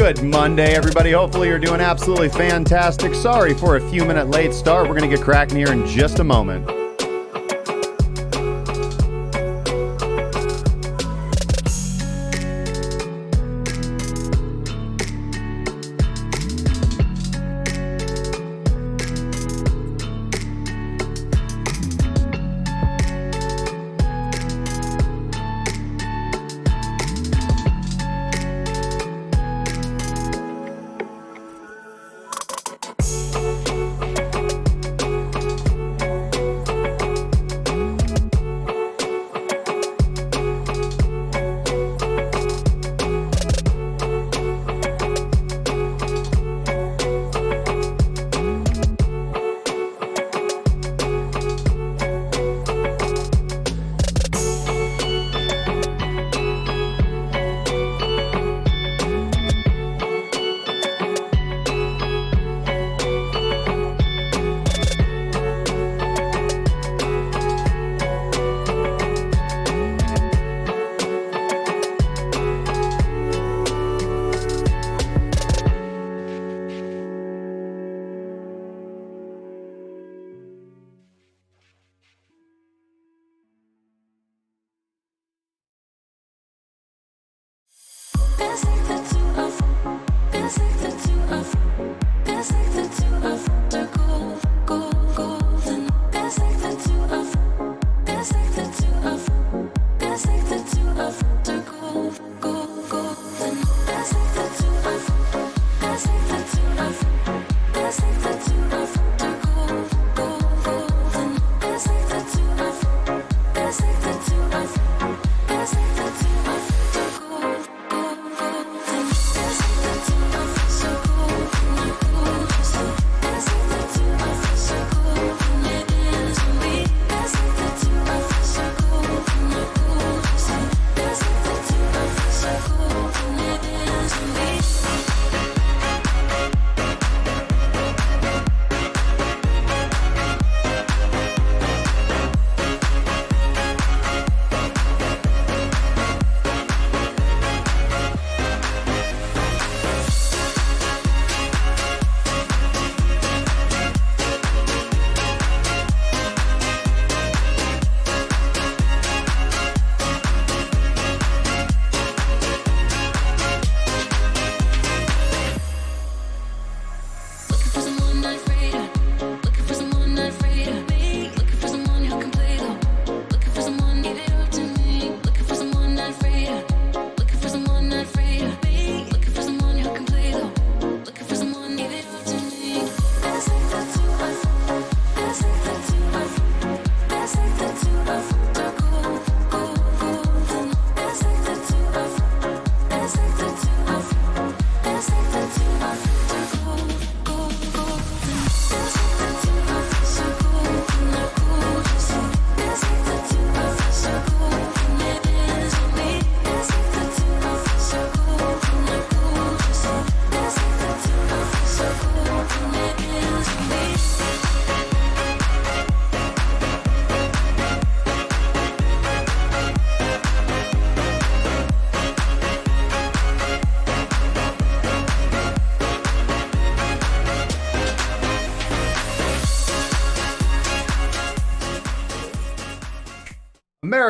Good Monday, everybody. Hopefully you're doing absolutely fantastic. Sorry for a few minute late start. We're going to get cracking here in just a moment.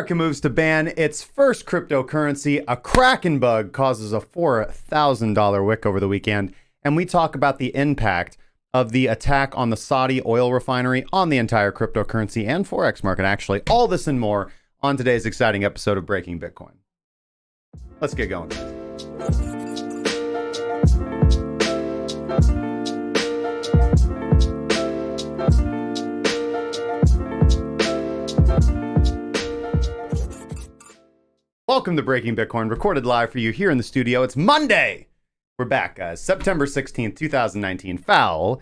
America moves to ban its first cryptocurrency. A Kraken bug causes a $4,000 wick over the weekend. And we talk about the impact of the attack on the Saudi oil refinery on the entire cryptocurrency and Forex market, actually. All this and more on today's exciting episode of Breaking Bitcoin. Let's get going. Welcome to Breaking Bitcoin, recorded live for you here in the studio. It's Monday. We're back, guys. September 16th, 2019. Foul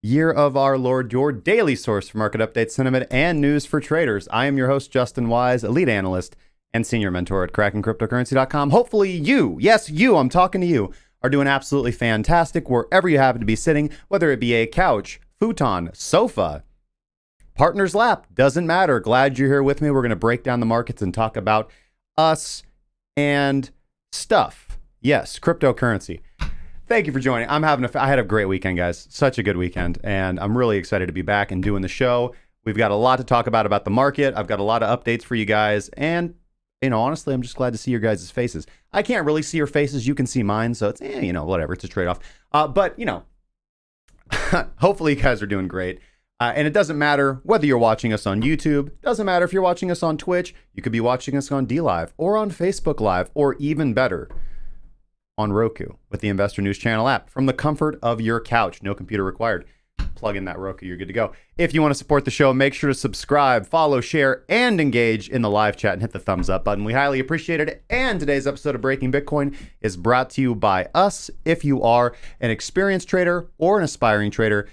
year of our Lord, your daily source for market updates, sentiment, and news for traders. I am your host, Justin Wise, elite analyst and senior mentor at KrakenCryptocurrency.com. Hopefully you, yes, you, I'm talking to you, are doing absolutely fantastic wherever you happen to be sitting, whether it be a couch, futon, sofa, partner's lap, doesn't matter. Glad you're here with me. We're going to break down the markets and talk about us and stuff. Yes, cryptocurrency. Thank you for joining. I had a great weekend, guys. Such a good weekend. And I'm really excited to be back and doing the show. We've got a lot to talk about the market. I've got a lot of updates for you guys. And, honestly, I'm just glad to see your guys' faces. I can't really see your faces. You can see mine. So it's, whatever. It's a trade-off. But, hopefully you guys are doing great. And it doesn't matter whether you're watching us on YouTube. Doesn't matter if you're watching us on Twitch. You could be watching us on DLive or on Facebook Live, or even better, on Roku with the Investor News Channel app from the comfort of your couch. No computer required. Plug in that Roku, you're good to go. If you want to support the show, make sure to subscribe, follow, share, and engage in the live chat and hit the thumbs up button. We highly appreciate it. And today's episode of Breaking Bitcoin is brought to you by us. If you are an experienced trader or an aspiring trader,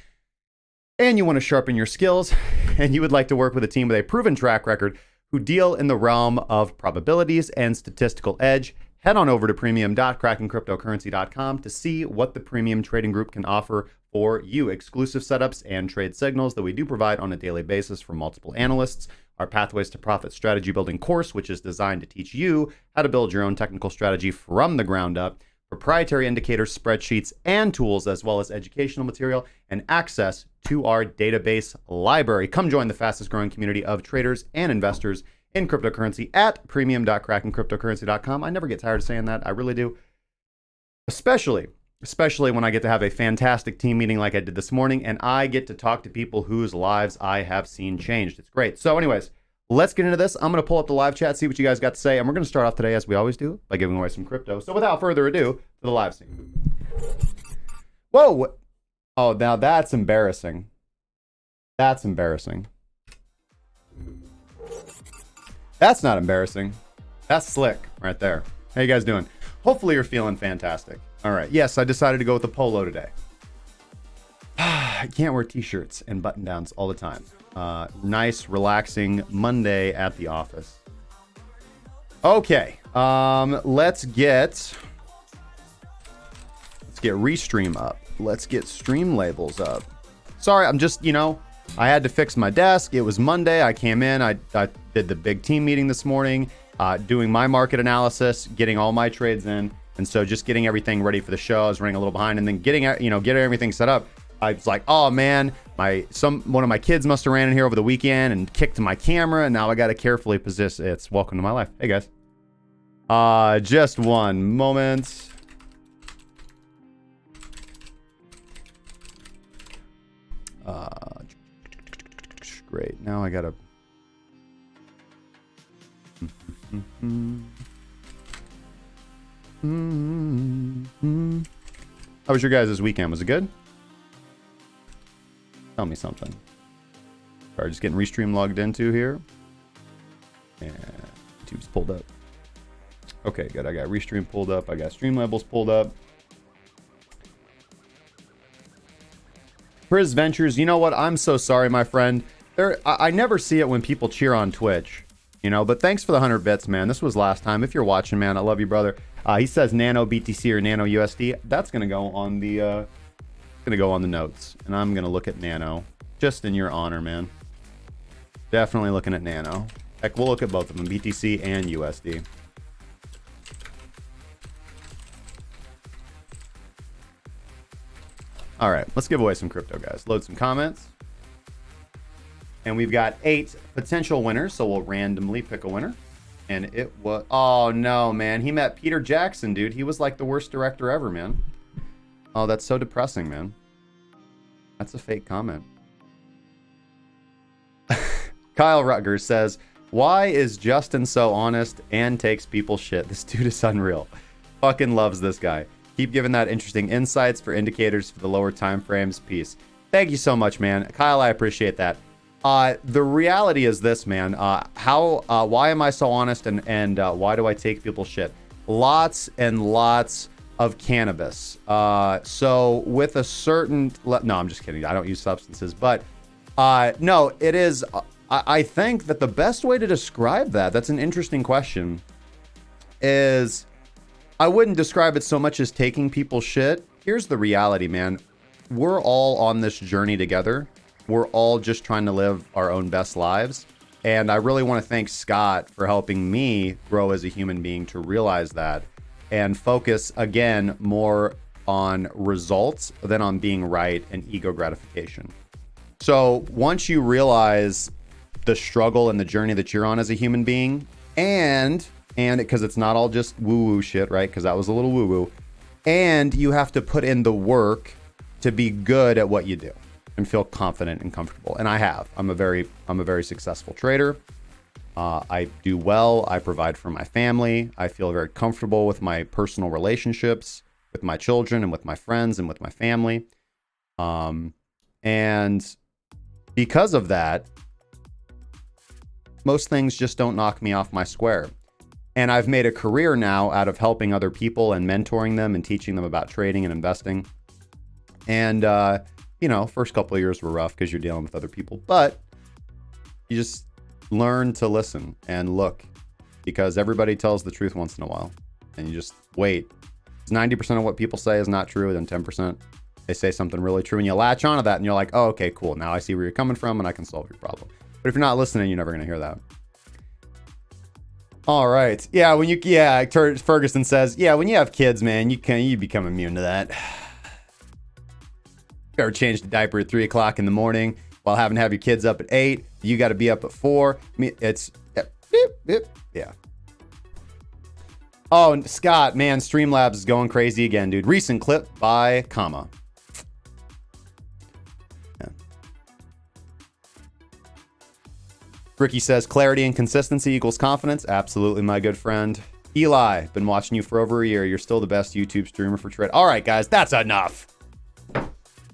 and you want to sharpen your skills, and you would like to work with a team with a proven track record who deal in the realm of probabilities and statistical edge, head on over to premium.krakencryptocurrency.com to see what the Premium Trading Group can offer for you. Exclusive setups and trade signals that we do provide on a daily basis from multiple analysts. Our Pathways to Profit strategy building course, which is designed to teach you how to build your own technical strategy from the ground up. Proprietary indicators, spreadsheets, and tools, as well as educational material and access to our database library. Come join the fastest growing community of traders and investors in cryptocurrency at premium.krakencryptocurrency.com. I never get tired of saying that. I really do. Especially when I get to have a fantastic team meeting like I did this morning, and I get to talk to people whose lives I have seen changed. It's great. So anyways, let's get into this. I'm going to pull up the live chat, see what you guys got to say, and we're going to start off today, as we always do, by giving away some crypto. So without further ado, to the live stream. Whoa! Oh, now that's embarrassing. That's embarrassing. That's not embarrassing. That's slick right there. How you guys doing? Hopefully you're feeling fantastic. All right. Yes, I decided to go with the polo today. I can't wear t-shirts and button-downs all the time. Nice, relaxing Monday at the office. Okay, let's get Restream up. Let's get stream labels up. Sorry, I'm just, I had to fix my desk. It was Monday. I came in. I did the big team meeting this morning, doing my market analysis, getting all my trades in, and so just getting everything ready for the show. I was running a little behind, and then getting everything set up. I was like, oh man, one of my kids must have ran in here over the weekend and kicked my camera, and now I got to carefully position. It's welcome to my life. Hey guys. Just one moment. Great. Now I gotta. How was your guys' weekend? Was it good? Tell me something. Sorry, just getting Restream logged into here. And YouTube's pulled up. Okay, good. I got Restream pulled up. I got stream labels pulled up. Priz Ventures, you know what? I'm so sorry, my friend. I never see it when people cheer on Twitch, but thanks for the 100 bits, man. This was last time. If you're watching, man, I love you, brother. He says Nano BTC or Nano USD. That's going to go on the notes, and I'm going to look at Nano just in your honor, man. Definitely looking at Nano. Heck, we'll look at both of them, BTC and USD. All right, let's give away some crypto, guys. Load some comments. And we've got 8 potential winners, so we'll randomly pick a winner. And it was... Oh, no, man. He met Peter Jackson, dude. He was like the worst director ever, man. Oh, that's so depressing, man. That's a fake comment. Kyle Rutgers says, why is Justin so honest and takes people's shit? This dude is unreal. Fucking loves this guy. Keep giving that interesting insights for indicators for the lower time frames. Peace. Thank you so much, man. Kyle, I appreciate that. The reality is this, man. Why am I so honest and why do I take people's shit? Lots and lots of cannabis. So with a certain... No, I'm just kidding. I don't use substances. But no, it is... I think that the best way to describe that's an interesting question, is I wouldn't describe it so much as taking people's shit. Here's the reality, man. We're all on this journey together. We're all just trying to live our own best lives. And I really want to thank Scott for helping me grow as a human being to realize that and focus again more on results than on being right and ego gratification. So once you realize the struggle and the journey that you're on as a human being, and because it's not all just woo-woo shit, right? Because that was a little woo-woo. And you have to put in the work to be good at what you do and feel confident and comfortable. And I have. I'm a very successful trader. I do well. I provide for my family. I feel very comfortable with my personal relationships, with my children and with my friends and with my family. And because of that, most things just don't knock me off my square. And I've made a career now out of helping other people and mentoring them and teaching them about trading and investing. And, first couple of years were rough because you're dealing with other people, but you just learn to listen and look, because everybody tells the truth once in a while, and you just wait. 90% of what people say is not true. Then 10%, they say something really true, and you latch onto that and you're like, oh, okay, cool. Now I see where you're coming from and I can solve your problem. But if you're not listening, you're never going to hear that. All right. Yeah. Ferguson says, yeah, when you have kids, man, you become immune to that. You ever change the diaper at 3 o'clock in the morning while having to have your kids up at 8? You got to be up at 4. I mean, it's, yeah. Oh, and Scott, man, Streamlabs is going crazy again, dude. Recent clip by comma. Yeah. Ricky says, clarity and consistency equals confidence. Absolutely, my good friend. Eli, been watching you for over a year. You're still the best YouTube streamer for trade. All right, guys, that's enough.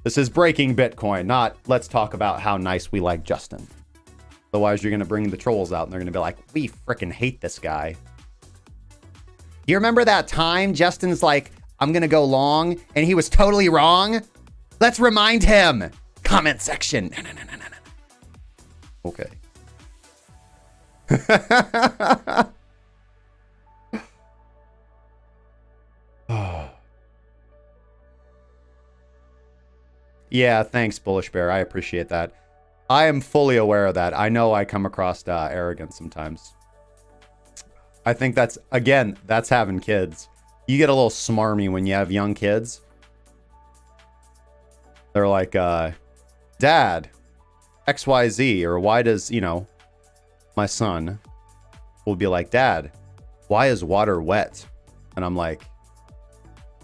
This is breaking Bitcoin, not let's talk about how nice we like Justin. Otherwise, you're going to bring the trolls out and they're going to be like, we freaking hate this guy. You remember that time Justin's like, I'm going to go long, and he was totally wrong? Let's remind him. Comment section. No. Okay. Yeah, thanks, Bullish Bear. I appreciate that. I am fully aware of that. I know I come across arrogant sometimes. I think that's having kids. You get a little smarmy when you have young kids. They're like, Dad, XYZ, or why does, my son will be like, Dad, why is water wet? And I'm like,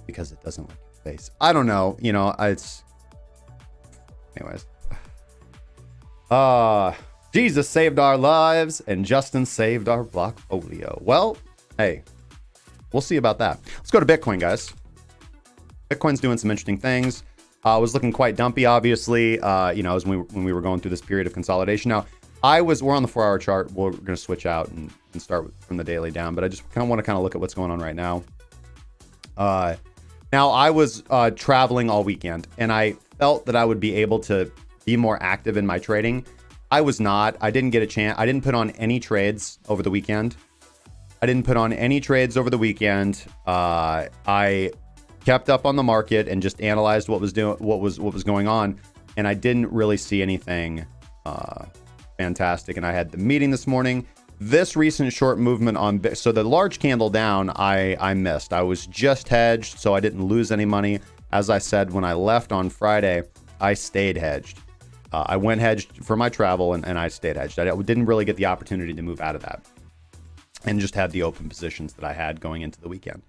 because it doesn't like your face. I don't know. It's... Anyways. Jesus saved our lives and Justin saved our blockfolio. Well, hey, we'll see about that. Let's go to Bitcoin, guys. Bitcoin's doing some interesting things. Was looking quite dumpy, obviously, as when we were going through this period of consolidation. Now, we're on the 4-hour chart. We're going to switch out and start from the daily down, but I just kind of want to look at what's going on right now. Now, I was traveling all weekend, and I felt that I would be able to be more active in my trading. I was not. I didn't get a chance. I didn't put on any trades over the weekend. I kept up on the market and just analyzed what was going on, and I didn't really see anything fantastic. And I had the meeting this morning. This recent short movement so the large candle down, I missed. I was just hedged, so I didn't lose any money. As I said when I left on Friday, I stayed hedged. I went hedged for my travel, and I stayed hedged. I didn't really get the opportunity to move out of that, and just had the open positions that I had going into the weekend,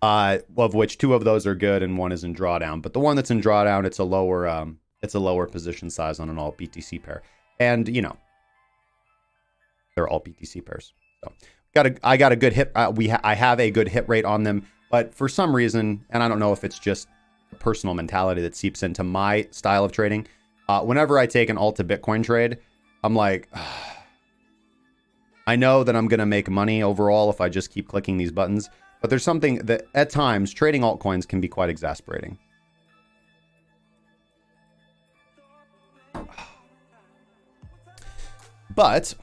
of which 2 of those are good and 1 is in drawdown. But the one that's in drawdown, it's a lower position size on an all BTC pair, and they're all BTC pairs. So I got a good hit. I have a good hit rate on them, but for some reason, and I don't know if it's just a personal mentality that seeps into my style of trading. Whenever I take an alt to Bitcoin trade, I'm like, I know that I'm going to make money overall if I just keep clicking these buttons. But there's something that at times trading altcoins can be quite exasperating. But,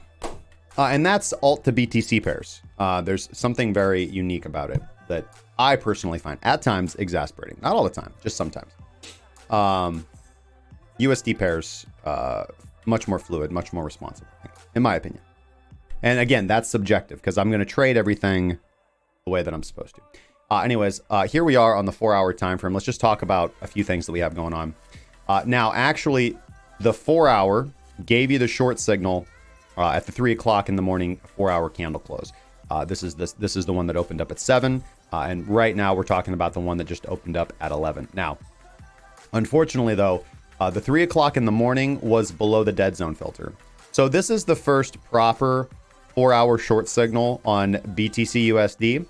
and that's alt to BTC pairs. There's something very unique about it that I personally find at times exasperating. Not all the time, just sometimes. USD pairs, much more fluid, much more responsive, in my opinion. And again, that's subjective because I'm going to trade everything the way that I'm supposed to. Anyways, here we are on the 4-hour time frame. Let's just talk about a few things that we have going on. Now, actually, the 4-hour gave you the short signal at the 3 o'clock in the morning 4-hour candle close. This is the one that opened up at 7, and right now we're talking about the one that just opened up at 11. Now, unfortunately, though, the 3 o'clock in the morning was below the dead zone filter. So this is the first proper 4-hour short signal on BTC USD.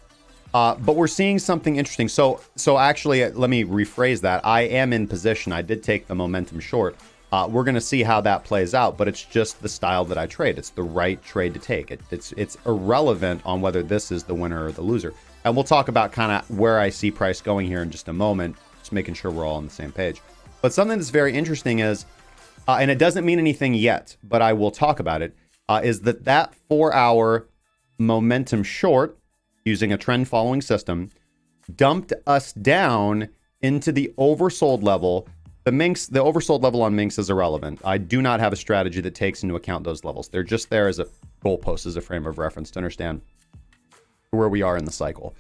But we're seeing something interesting. So actually, let me rephrase that. I am in position. I did take the momentum short. We're going to see how that plays out, but it's just the style that I trade. It's the right trade to take. It's irrelevant on whether this is the winner or the loser. And we'll talk about kind of where I see price going here in just a moment, just making sure we're all on the same page. But something that's very interesting is, and it doesn't mean anything yet, but I will talk about it, is that 4-hour momentum short, using a trend following system, dumped us down into the oversold level. The oversold level on Minx is irrelevant. I do not have a strategy that takes into account those levels. They're just there as a goalpost, as a frame of reference to understand where we are in the cycle.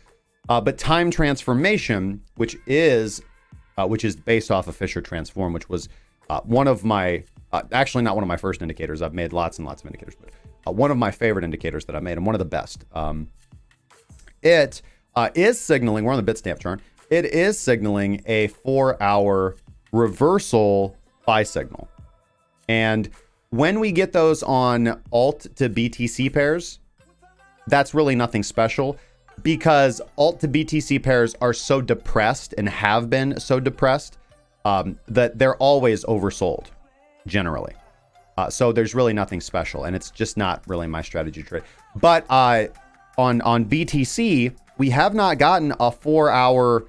But time transformation, which is based off of Fisher Transform, which was one of my, actually not one of my first indicators. I've made lots and lots of indicators, but one of my favorite indicators that I made, and one of the best. It is signaling, we're on the Bitstamp chart, it is signaling a 4-hour reversal buy signal. And when we get those on alt to BTC pairs, that's really nothing special, because alt to BTC pairs are so depressed and have been so depressed that they're always oversold generally. So there's really nothing special, and it's just not really my strategy trade. But on BTC, we have not gotten a 4-hour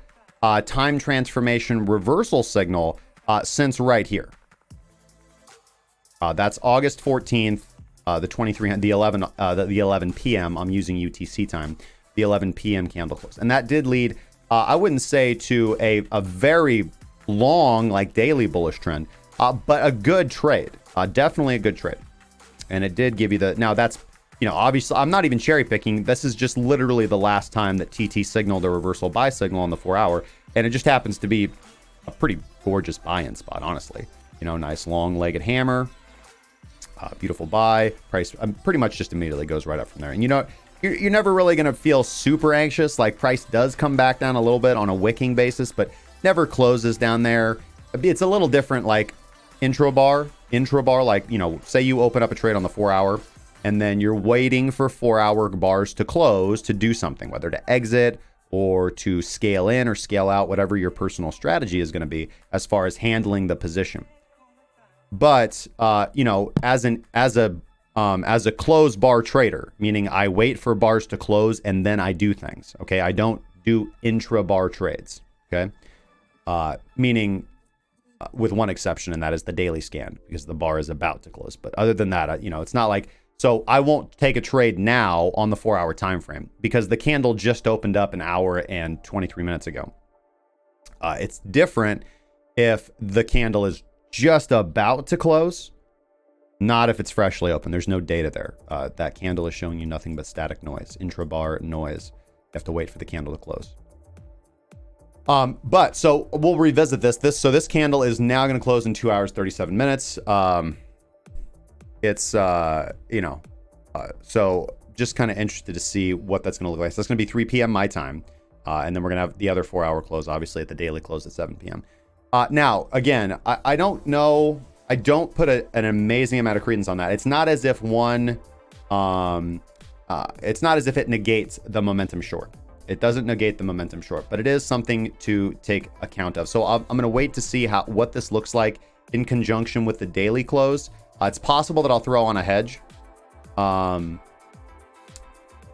time transformation reversal signal since right here. That's August 14th, the 11 p.m. I'm using UTC time, the 11 p.m. candle close, and that did lead, I wouldn't say to a very long, like, daily bullish trend, but a good trade, definitely a good trade, and it did give you the. Now that's, you know, obviously I'm not even cherry picking. This is just literally the last time that TT signaled a reversal buy signal on the 4-hour, and it just happens to be a pretty gorgeous buy-in spot, honestly. You know, nice long-legged hammer, beautiful buy price. Pretty much just immediately goes right up from there. And you know, you're never really going to feel super anxious. Like, price does come back down a little bit on a wicking basis, but never closes down there. It's a little different, like intro bar, like, you know, say you open up a trade on the 4-hour and then you're waiting for 4-hour bars to close to do something, whether to exit or to scale in or scale out, whatever your personal strategy is going to be as far as handling the position. But you know, as a close bar trader, meaning I wait for bars to close and then I do things. Okay, I don't do intra bar trades. Okay, meaning with one exception, and that is the daily scan, because the bar is about to close. But other than that, you know, it's not like, so I won't take a trade now on the 4-hour time frame because the candle just opened up an hour and 23 minutes ago. It's different if the candle is just about to close, not if it's freshly open. There's no data there. That candle is showing you nothing but static noise, intra-bar noise. You have to wait for the candle to close. But so we'll revisit this. So this candle is now going to close in 2 hours, 37 minutes. It's, you know, so just kind of interested to see what that's going to look like. So it's going to be 3 p.m. my time. And then we're going to have the other 4-hour close, obviously, at the daily close at 7 p.m. Now, again, I don't know. I don't put an amazing amount of credence on that. It's not as if it's not as if it negates the momentum short. It doesn't negate the momentum short, but it is something to take account of. So I'm going to wait to see what this looks like in conjunction with the daily close. It's possible that I'll throw on a hedge. But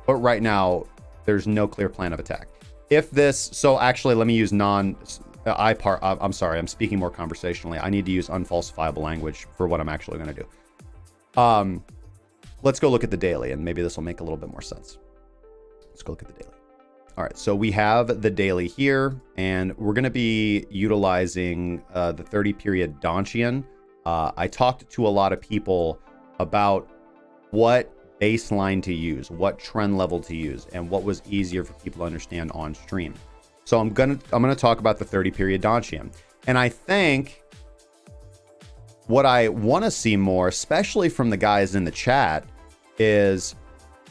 right now, there's no clear plan of attack. If this, so actually, let me use I'm sorry, I'm speaking more conversationally. I need to use unfalsifiable language for what I'm actually going to do. Let's go look at the daily, and maybe this will make a little bit more sense. Let's go look at the daily. All right, so we have the daily here, and we're going to be utilizing the 30-period Donchian. I talked to a lot of people about what baseline to use, what trend level to use, and what was easier for people to understand on stream. So I'm gonna talk about the 30 period Donchian. And I think what I want to see more, especially from the guys in the chat, is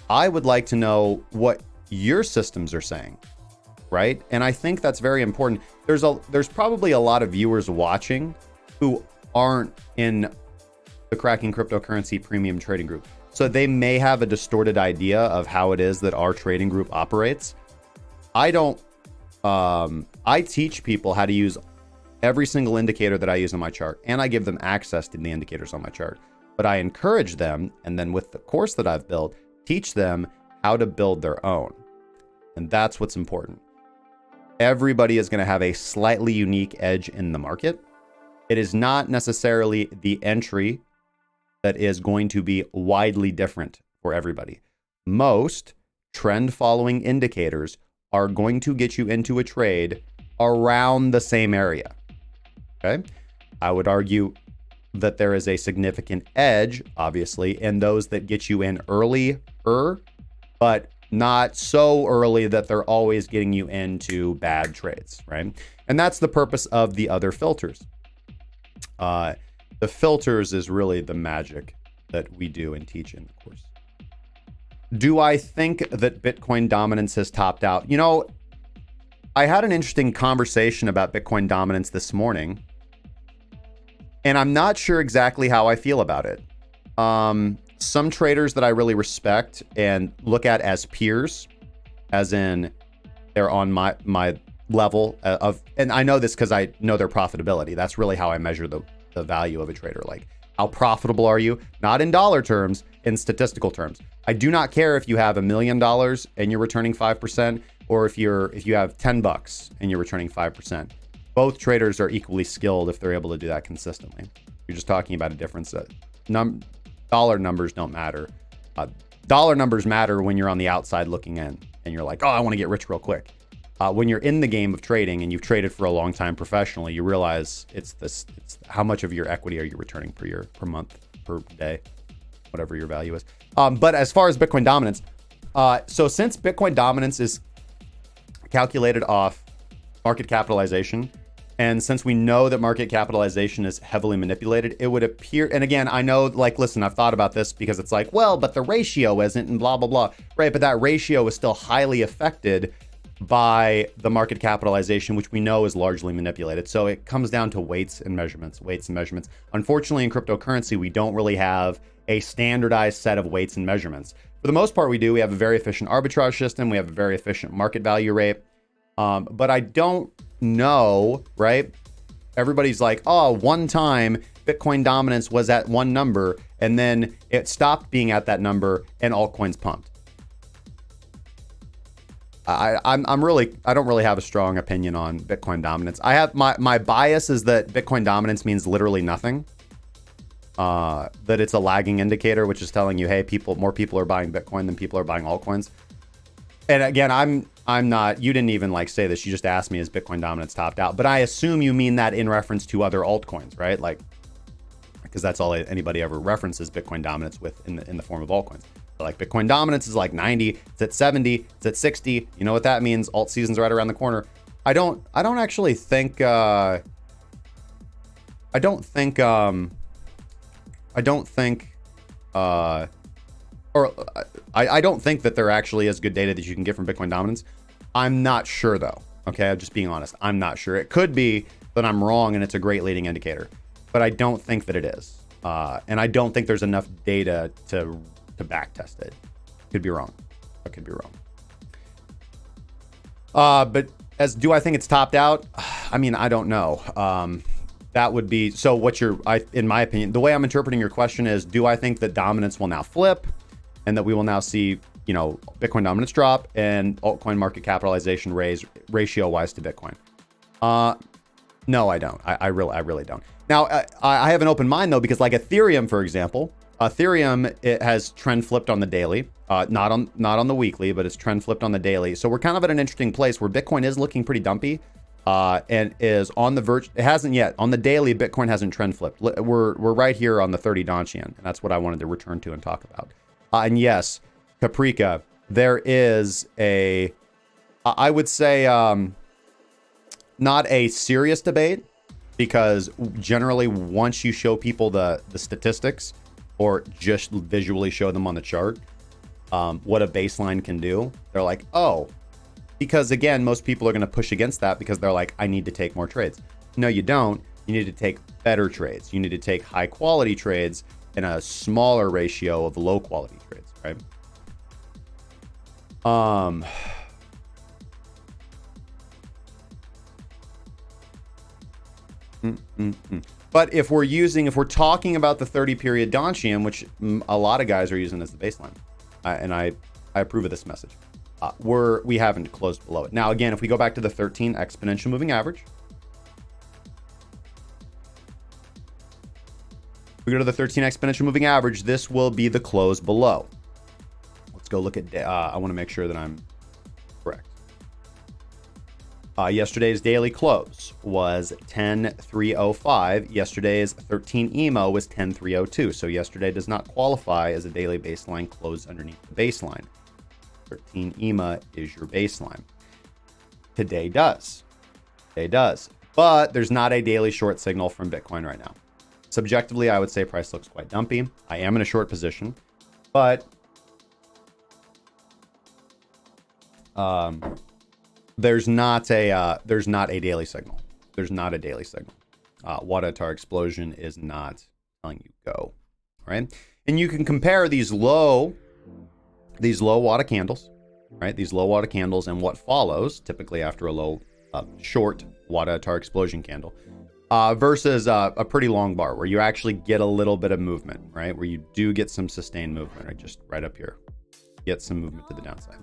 I would like to know what your systems are saying, right? And I think that's very important. There's probably a lot of viewers watching who aren't in the Cracking Cryptocurrency Premium Trading Group. So they may have a distorted idea of how it is that our trading group operates. I don't, I teach people how to use every single indicator that I use on my chart, and I give them access to the indicators on my chart. But I encourage them, and then with the course that I've built, teach them how to build their own. And that's what's important. Everybody is going to have a slightly unique edge in the market. It is not necessarily the entry that is going to be widely different for everybody. Most trend following indicators are going to get you into a trade around the same area. Okay. I would argue that there is a significant edge, obviously, in those that get you in earlier, but not so early that they're always getting you into bad trades, right? And that's the purpose of the other filters. The filters is really the magic that we do and teach in the course. Do I think that Bitcoin dominance has topped out? You know, I had an interesting conversation about Bitcoin dominance this morning, and I'm not sure exactly how I feel about it. Some traders that I really respect and look at as peers, as in they're on my level of, and I know this because I know their profitability. That's really how I measure the value of a trader. Like, how profitable are you? Not in dollar terms, in statistical terms. I do not care if you have $1 million and you're returning 5%, or if you have $10 and you're returning 5%. Both traders are equally skilled if they're able to do that consistently. You're just talking about a difference. Dollar numbers don't matter. Dollar numbers matter when you're on the outside looking in and you're like, oh, I want to get rich real quick. When you're in the game of trading and you've traded for a long time professionally, you realize it's how much of your equity are you returning per year, per month, per day, whatever your value is. But as far as Bitcoin dominance, so since Bitcoin dominance is calculated off market capitalization, and since we know that market capitalization is heavily manipulated, it would appear, and again, I know, like, listen, I've thought about this because it's like, well, but the ratio isn't, and blah, blah, blah, right? But that ratio is still highly affected by the market capitalization, which we know is largely manipulated. So it comes down to weights and measurements. Unfortunately, in cryptocurrency, we don't really have a standardized set of weights and measurements. For the most part, we do. We have a very efficient arbitrage system. We have a very efficient market value rate. But I don't know, right? Everybody's like, oh, one time Bitcoin dominance was at one number, and then it stopped being at that number, and altcoins pumped. I don't really have a strong opinion on Bitcoin dominance. I have my bias is that Bitcoin dominance means literally nothing. That it's a lagging indicator, which is telling you, hey, more people are buying Bitcoin than people are buying altcoins. And again, I'm not, you didn't even like say this. You just asked me, is Bitcoin dominance topped out? But I assume you mean that in reference to other altcoins, right? Like, because that's all anybody ever references Bitcoin dominance with in the form of altcoins. Like, Bitcoin dominance is like 90, it's at 70, it's at 60. You know what that means? Alt season's right around the corner. I don't actually think, I don't think that there actually is good data that you can get from Bitcoin dominance. I'm not sure though. Okay. I'm just being honest. I'm not sure. It could be that I'm wrong and it's a great leading indicator, but I don't think that it is. And I don't think there's enough data to back test it. Could be wrong. I could be wrong. But do I think it's topped out? I mean, I don't know. That would be, so in my opinion, the way I'm interpreting your question is, do I think that dominance will now flip and that we will now see, Bitcoin dominance drop and altcoin market capitalization raise ratio wise to Bitcoin? No, I don't. I really don't. Now, I have an open mind though, because like Ethereum, for example, it has trend flipped on the daily, not on the weekly, but it's trend flipped on the daily. So we're kind of at an interesting place where Bitcoin is looking pretty dumpy, and is on the verge. It hasn't yet. On the daily, Bitcoin hasn't trend flipped. We're right here on the 30 Donchian, and that's what I wanted to return to and talk about. And yes, Caprica, there is I would say, not a serious debate, because generally once you show people the statistics or just visually show them on the chart what a baseline can do, they're like, oh, because again, most people are going to push against that because they're like, I need to take more trades. No, you don't. You need to take better trades. You need to take high quality trades in a smaller ratio of low quality trades, right? But if we're talking about the 30 period Donchian, which a lot of guys are using as the baseline, and I approve of this message, we haven't closed below it. Now, again, if we go back to the 13 exponential moving average, we go to the 13 exponential moving average, this will be the close below. Let's go look at, I want to make sure that I'm correct. Yesterday's daily close was 10,305. Yesterday's 13 EMO was 10,302. So yesterday does not qualify as a daily baseline close underneath the baseline. 13 EMA is your baseline. Today does. Today does. But there's not a daily short signal from Bitcoin right now. Subjectively, I would say price looks quite dumpy. I am in a short position, but there's not a daily signal. There's not a daily signal. Wadatar explosion is not telling you go, right? And you can compare these low Wada candles, right? These low Wada candles and what follows typically after a low short Wadatar explosion candle versus a pretty long bar where you actually get a little bit of movement, right? Where you do get some sustained movement, right? Just right up here, get some movement to the downside.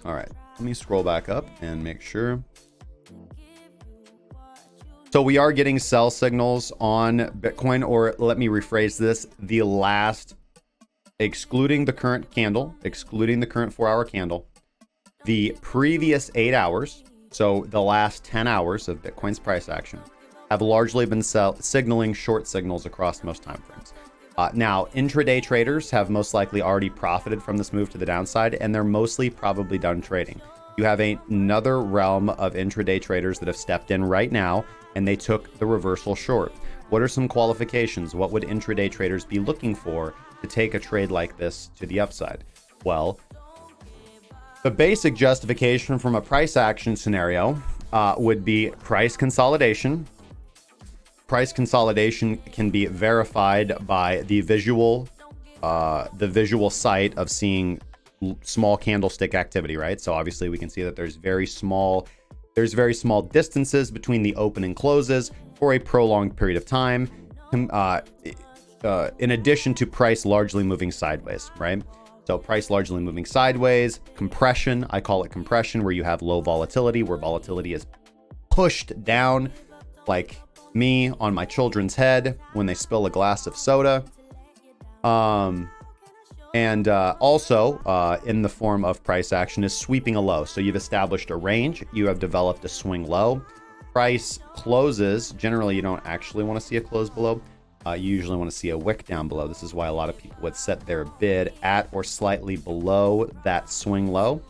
All right, let me scroll back up and make sure. So we are getting sell signals on Bitcoin, or let me rephrase this, the last, excluding the current candle, excluding the current 4-hour candle, the previous 8 hours, so the last 10 hours of Bitcoin's price action, have largely been signaling short signals across most timeframes. Now, intraday traders have most likely already profited from this move to the downside, and they're mostly probably done trading. You have another realm of intraday traders that have stepped in right now, and they took the reversal short. What are some qualifications? What would intraday traders be looking for to take a trade like this to the upside? Well, the basic justification from a price action scenario would be price consolidation. Price consolidation can be verified by the visual sight of seeing small candlestick activity, right? So obviously we can see that there's very small distances between the open and closes for a prolonged period of time, in addition to price largely moving sideways, right? So price largely moving sideways, compression, I call it compression, where you have low volatility, where volatility is pushed down, like me on my children's head when they spill a glass of soda. And also in the form of price action is sweeping a low. So you've established a range, you have developed a swing low. Price closes, generally you don't actually want to see a close below. You usually want to see a wick down below. This is why a lot of people would set their bid at or slightly below that swing low.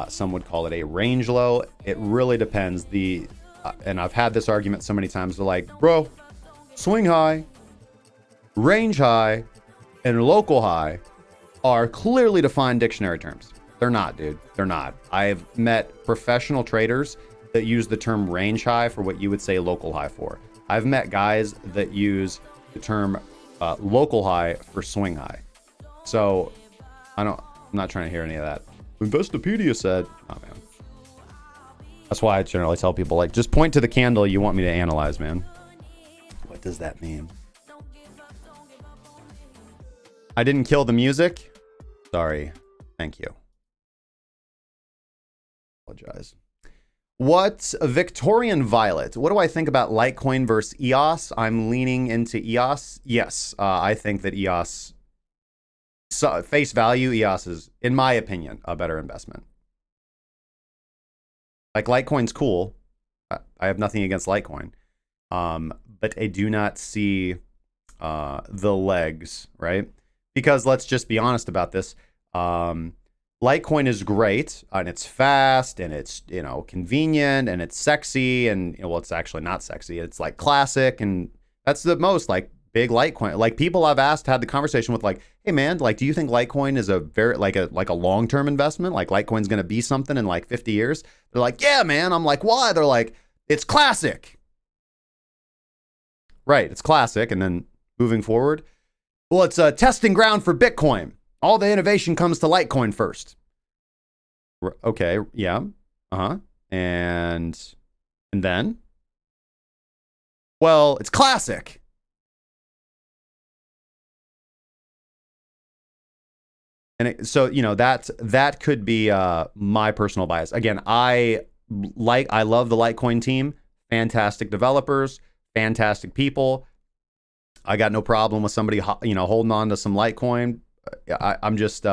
Some would call it a range low. It really depends. And I've had this argument so many times. They're like, bro, swing high, range high, and local high are clearly defined dictionary terms. They're not, dude. They're not. I've met professional traders that use the term range high for what you would say local high for. I've met guys that use the term local high for swing high. So I'm not trying to hear any of that. Investopedia said, oh man. That's why I generally tell people, like, just point to the candle you want me to analyze, man. What does that mean? I didn't kill the music. Sorry. Thank you. Apologize. What's Victorian Violet? What do I think about Litecoin versus EOS? I'm leaning into EOS. Yes, I think that EOS, face value, EOS is, in my opinion, a better investment. Like, Litecoin's cool. I have nothing against Litecoin. But I do not see the legs, right? Because let's just be honest about this. Litecoin is great and it's fast and it's, you know, convenient and it's sexy and, you know, well, it's actually not sexy. It's like classic, and that's the most like big Litecoin. Like people I've asked, had the conversation with, like, hey man, like, do you think Litecoin is a very like a long-term investment? Like Litecoin's going to be something in like 50 years? They're like, yeah, man. I'm like, why? They're like, it's classic. Right. It's classic. And then moving forward, well, it's a testing ground for Bitcoin. All the innovation comes to Litecoin first. Okay, yeah. Uh-huh. And then? Well, it's classic. And so, you know, that could be my personal bias. Again, I love the Litecoin team. Fantastic developers, fantastic people. I got no problem with somebody, you know, holding on to some Litecoin. I'm just,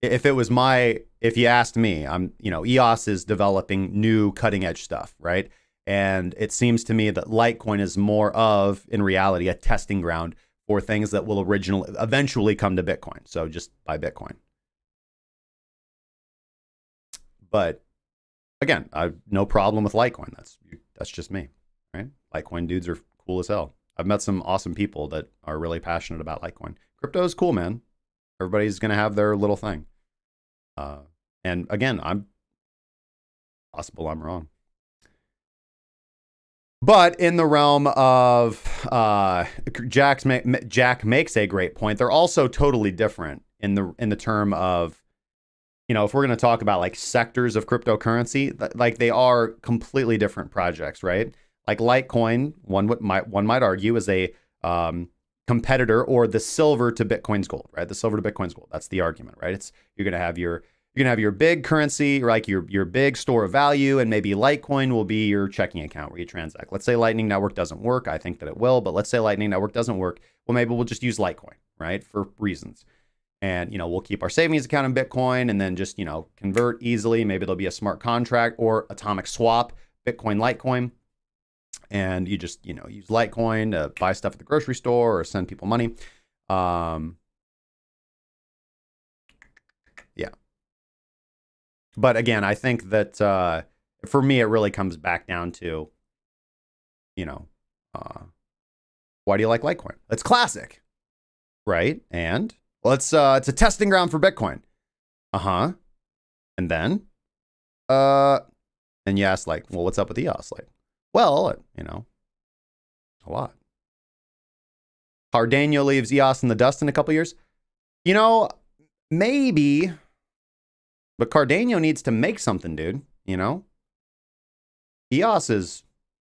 if you asked me, you know, EOS is developing new cutting edge stuff, right? And it seems to me that Litecoin is more of, in reality, a testing ground for things that will eventually come to Bitcoin. So just buy Bitcoin. But again, I have no problem with Litecoin. That's just me, right? Litecoin dudes are cool as hell. I've met some awesome people that are really passionate about Litecoin. Crypto is cool, man. Everybody's going to have their little thing. And again, I'm wrong. But in the realm of Jack makes a great point. They're also totally different in the term of, you know, if we're going to talk about like sectors of cryptocurrency, like they are completely different projects, right? Like Litecoin, one might argue, is a competitor or the silver to Bitcoin's gold, right? The silver to Bitcoin's gold. That's the argument, right? You're gonna have your big currency, like your big store of value, and maybe Litecoin will be your checking account where you transact. Let's say Lightning Network doesn't work. I think that it will, but let's say Lightning Network doesn't work. Well, maybe we'll just use Litecoin, right? For reasons. And, you know, we'll keep our savings account in Bitcoin and then just, you know, convert easily. Maybe there'll be a smart contract or atomic swap, Bitcoin, Litecoin. And you just, you know, use Litecoin to buy stuff at the grocery store or send people money. Yeah. But again, I think that for me, it really comes back down to, you know, why do you like Litecoin? It's classic, right? And well, it's a testing ground for Bitcoin. Uh-huh. And then, and you ask, like, well, what's up with EOS? Like, well, you know, a lot. Cardano leaves EOS in the dust in a couple years. You know, maybe, but Cardano needs to make something, dude. You know, EOS is,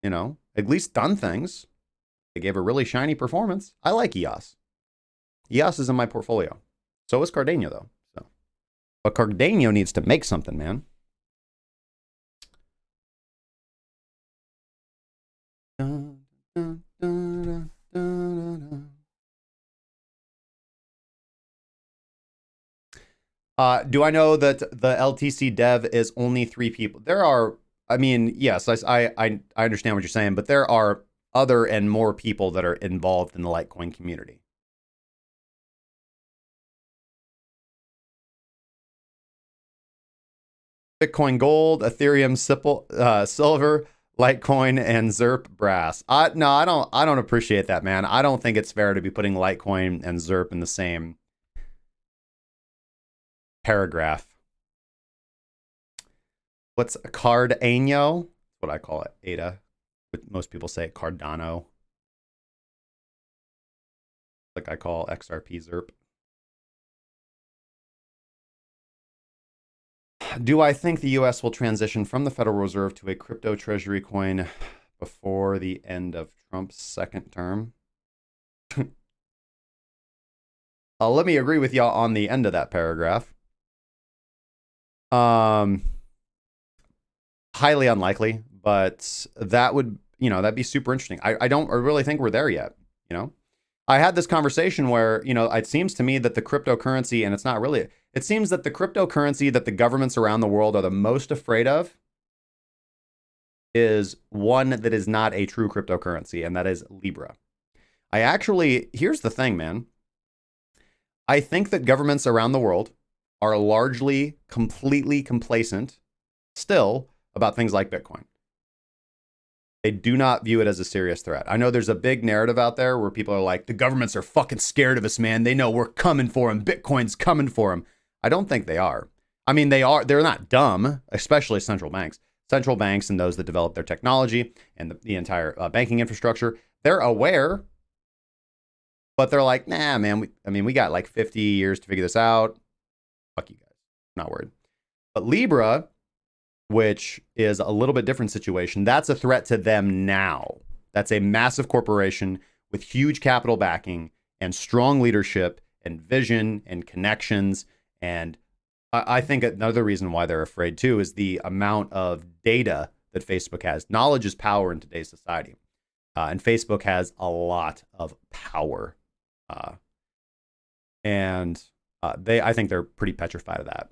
you know, at least done things. They gave a really shiny performance. I like EOS. EOS is in my portfolio. So is Cardano, though. So, but Cardano needs to make something, man. Do I know that the LTC dev is only 3 people? There are, I mean, yes, I understand what you're saying, but there are other and more people that are involved in the Litecoin community. Bitcoin Gold, Ethereum Silver, Litecoin, and ZERP Brass. No, I don't appreciate that, man. I don't think it's fair to be putting Litecoin and ZERP in the same paragraph. What's Cardano? What I call it, ADA. But most people say Cardano. Like I call XRP ZERP. Do I think the US will transition from the Federal Reserve to a crypto treasury coin before the end of Trump's second term? Let me agree with y'all on the end of that paragraph. Highly unlikely, but that would, you know, that'd be super interesting. I don't really think we're there yet, you know? I had this conversation where, you know, it seems to me that the cryptocurrency, and it's not really, it seems that the cryptocurrency that the governments around the world are the most afraid of is one that is not a true cryptocurrency, and that is Libra. Here's the thing, man. I think that governments around the world are largely completely complacent still about things like Bitcoin. They do not view it as a serious threat. I know there's a big narrative out there where people are like, the governments are fucking scared of us, man. They know we're coming for them. Bitcoin's coming for them. I don't think they are. I mean, they're not dumb, especially central banks. Central banks and those that develop their technology and the entire banking infrastructure, they're aware, but they're like, nah, man, we got like 50 years to figure this out. Fuck you guys. Not worried. But Libra, which is a little bit different situation, that's a threat to them now. That's a massive corporation with huge capital backing and strong leadership and vision and connections. And I think another reason why they're afraid too is the amount of data that Facebook has. Knowledge is power in today's society. And Facebook has a lot of power. I think they're pretty petrified of that.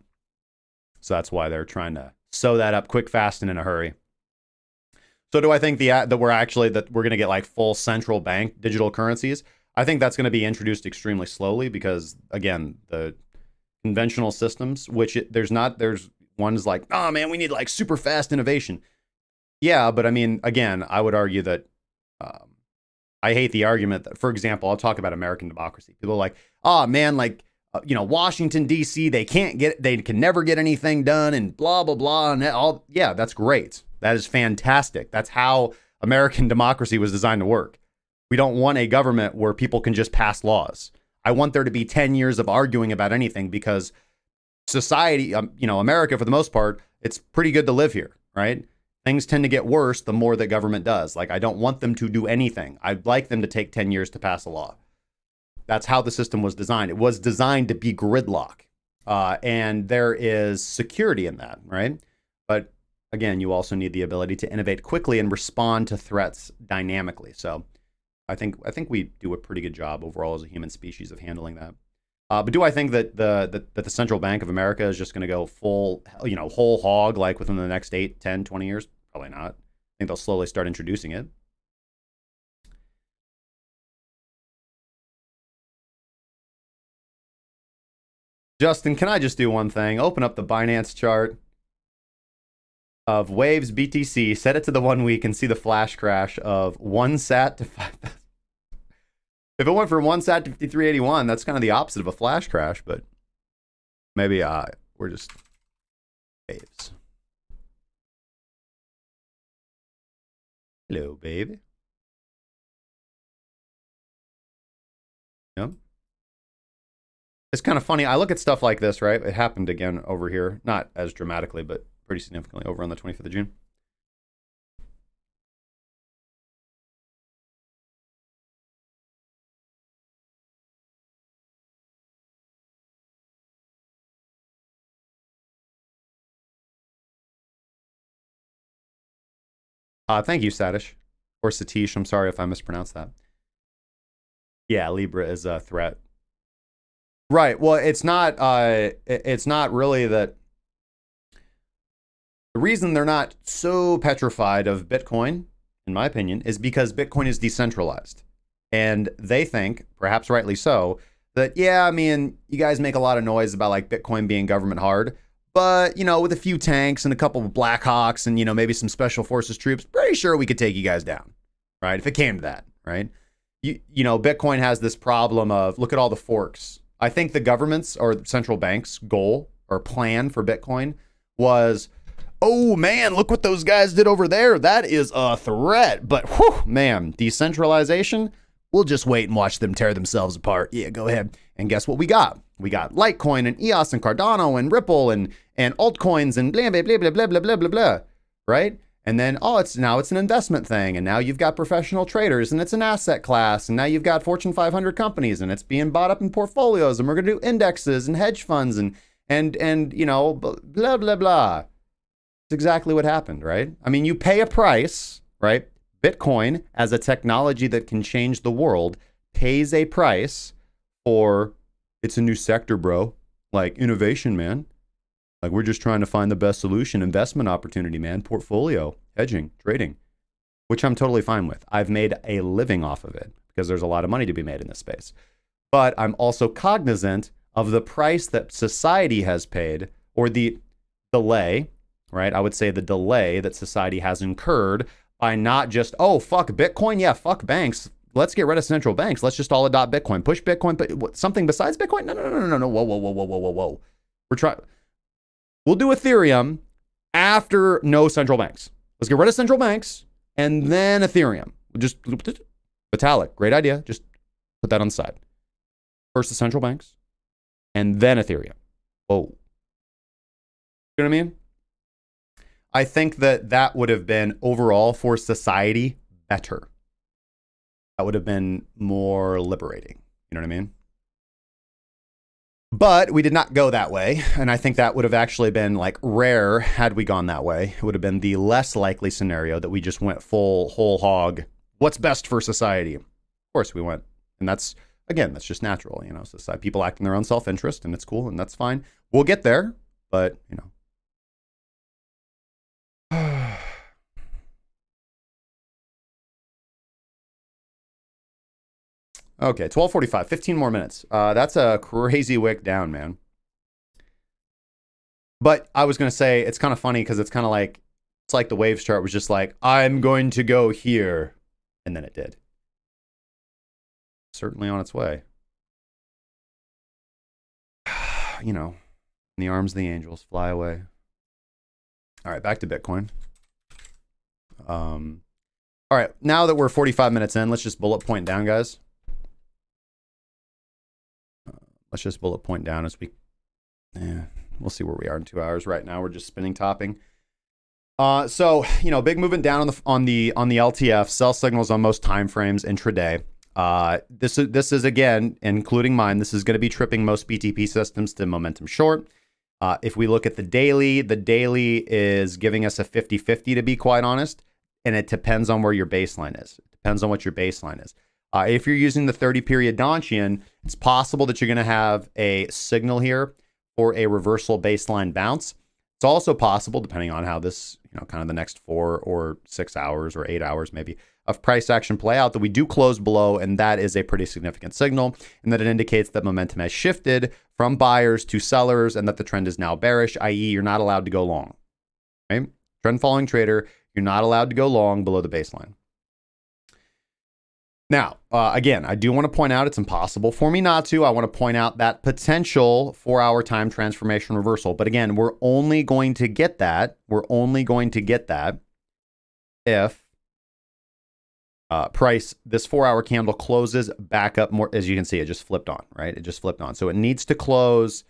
So that's why they're trying to sew that up quick, fast, and in a hurry. So do I think that we're going to get like full central bank digital currencies? I think that's going to be introduced extremely slowly because, again, the conventional systems, there's ones like, oh man, we need like super fast innovation. Yeah, but I mean, again, I would argue that I hate the argument that, for example, I'll talk about American democracy. People are like, oh man, like, Washington, D.C., they can never get anything done and blah, blah, blah. And all. Yeah, that's great. That is fantastic. That's how American democracy was designed to work. We don't want a government where people can just pass laws. I want there to be 10 years of arguing about anything because society, America, for the most part, it's pretty good to live here, right? Things tend to get worse the more that government does. Like, I don't want them to do anything. I'd like them to take 10 years to pass a law. That's how the system was designed. It was designed to be gridlock. And there is security in that, right? But again, you also need the ability to innovate quickly and respond to threats dynamically. So I think we do a pretty good job overall as a human species of handling that. But do I think that the Central Bank of America is just going to go full, whole hog like within the next 8, 10, 20 years? Probably not. I think they'll slowly start introducing it. Justin, can I just do one thing? Open up the Binance chart of Waves BTC, set it to the 1 week, and see the flash crash of 1 sat to 5,000. If it went from 1 sat to 5381, that's kind of the opposite of a flash crash, but maybe we're just waves. Hello, baby. Yep. It's kind of funny. I look at stuff like this, right? It happened again over here. Not as dramatically, but pretty significantly over on the 25th of June. Thank you, Satish. Or Satish. I'm sorry if I mispronounced that. Yeah, Libra is a threat. Right. Well, it's not really that. The reason they're not so petrified of Bitcoin, in my opinion, is because Bitcoin is decentralized. And they think, perhaps rightly so, that, yeah, I mean, you guys make a lot of noise about like Bitcoin being government hard, but, with a few tanks and a couple of Blackhawks and, maybe some special forces troops, pretty sure we could take you guys down, right? If it came to that, right? Bitcoin has this problem of, look at all the forks. I think the government's or central bank's goal or plan for Bitcoin was, oh man, look what those guys did over there. That is a threat. But whew, man, decentralization, we'll just wait and watch them tear themselves apart. Yeah, go ahead. And guess what we got? We got Litecoin and EOS and Cardano and Ripple and altcoins and blah, blah, blah, blah, blah, blah, blah, blah, blah, right? And then, it's an investment thing. And now you've got professional traders and it's an asset class. And now you've got Fortune 500 companies and it's being bought up in portfolios. And we're going to do indexes and hedge funds and blah, blah, blah. It's exactly what happened, right? I mean, you pay a price, right? Bitcoin, as a technology that can change the world, pays a price for, it's a new sector, bro. Like innovation, man. Like, we're just trying to find the best solution, investment opportunity, man, portfolio, hedging, trading, which I'm totally fine with. I've made a living off of it because there's a lot of money to be made in this space. But I'm also cognizant of the price that society has paid, or the delay, right? I would say the delay that society has incurred by not just, oh, fuck Bitcoin. Yeah, fuck banks. Let's get rid of central banks. Let's just all adopt Bitcoin. Push Bitcoin, but something besides Bitcoin? No. Whoa. We'll do Ethereum after no central banks. Let's get rid of central banks and then Ethereum. Just Vitalik, great idea. Just put that on the side. First the central banks and then Ethereum. Whoa. You know what I mean? I think that would have been overall for society better. That would have been more liberating. You know what I mean? But we did not go that way. And I think that would have actually been like rare had we gone that way. It would have been the less likely scenario that we just went full whole hog. What's best for society? Of course we went. And that's, again, that's just natural. You know, society, people act in their own self-interest and it's cool and that's fine. We'll get there, but you know. Okay, 12:45, 15 more minutes. That's a crazy wick down, man. But I was going to say, it's kind of funny because it's kind of like, it's like the waves chart was just like, I'm going to go here. And then it did. Certainly on its way. You know, in the arms of the angels, fly away. All right, back to Bitcoin. All right, now that we're 45 minutes in, let's just bullet point down, guys. Let's just bullet point down as we, we'll see where we are in 2 hours. Right now, we're just spinning topping. So, you know, big movement down on the LTF, sell signals on most time frames intraday. This is again, including mine, this is going to be tripping most BTP systems to momentum short. If we look at the daily is giving us a 50-50 to be quite honest, and it depends on where your baseline is. It depends on what your baseline is. If you're using the 30-period Donchian, it's possible that you're going to have a signal here for a reversal baseline bounce. It's also possible, depending on how this, you know, kind of the next 4 or 6 hours or 8 hours maybe of price action play out, that we do close below, and that is a pretty significant signal, and that it indicates that momentum has shifted from buyers to sellers and that the trend is now bearish, i.e. you're not allowed to go long. Right? Trend following trader, you're not allowed to go long below the baseline. Now, again, I do want to point out it's impossible for me not to. I want to point out that potential 4-hour time transformation reversal. But again, we're only going to get that. We're only going to get that if price, this 4-hour candle closes back up more. As you can see, it just flipped on, right? It just flipped on. So it needs to close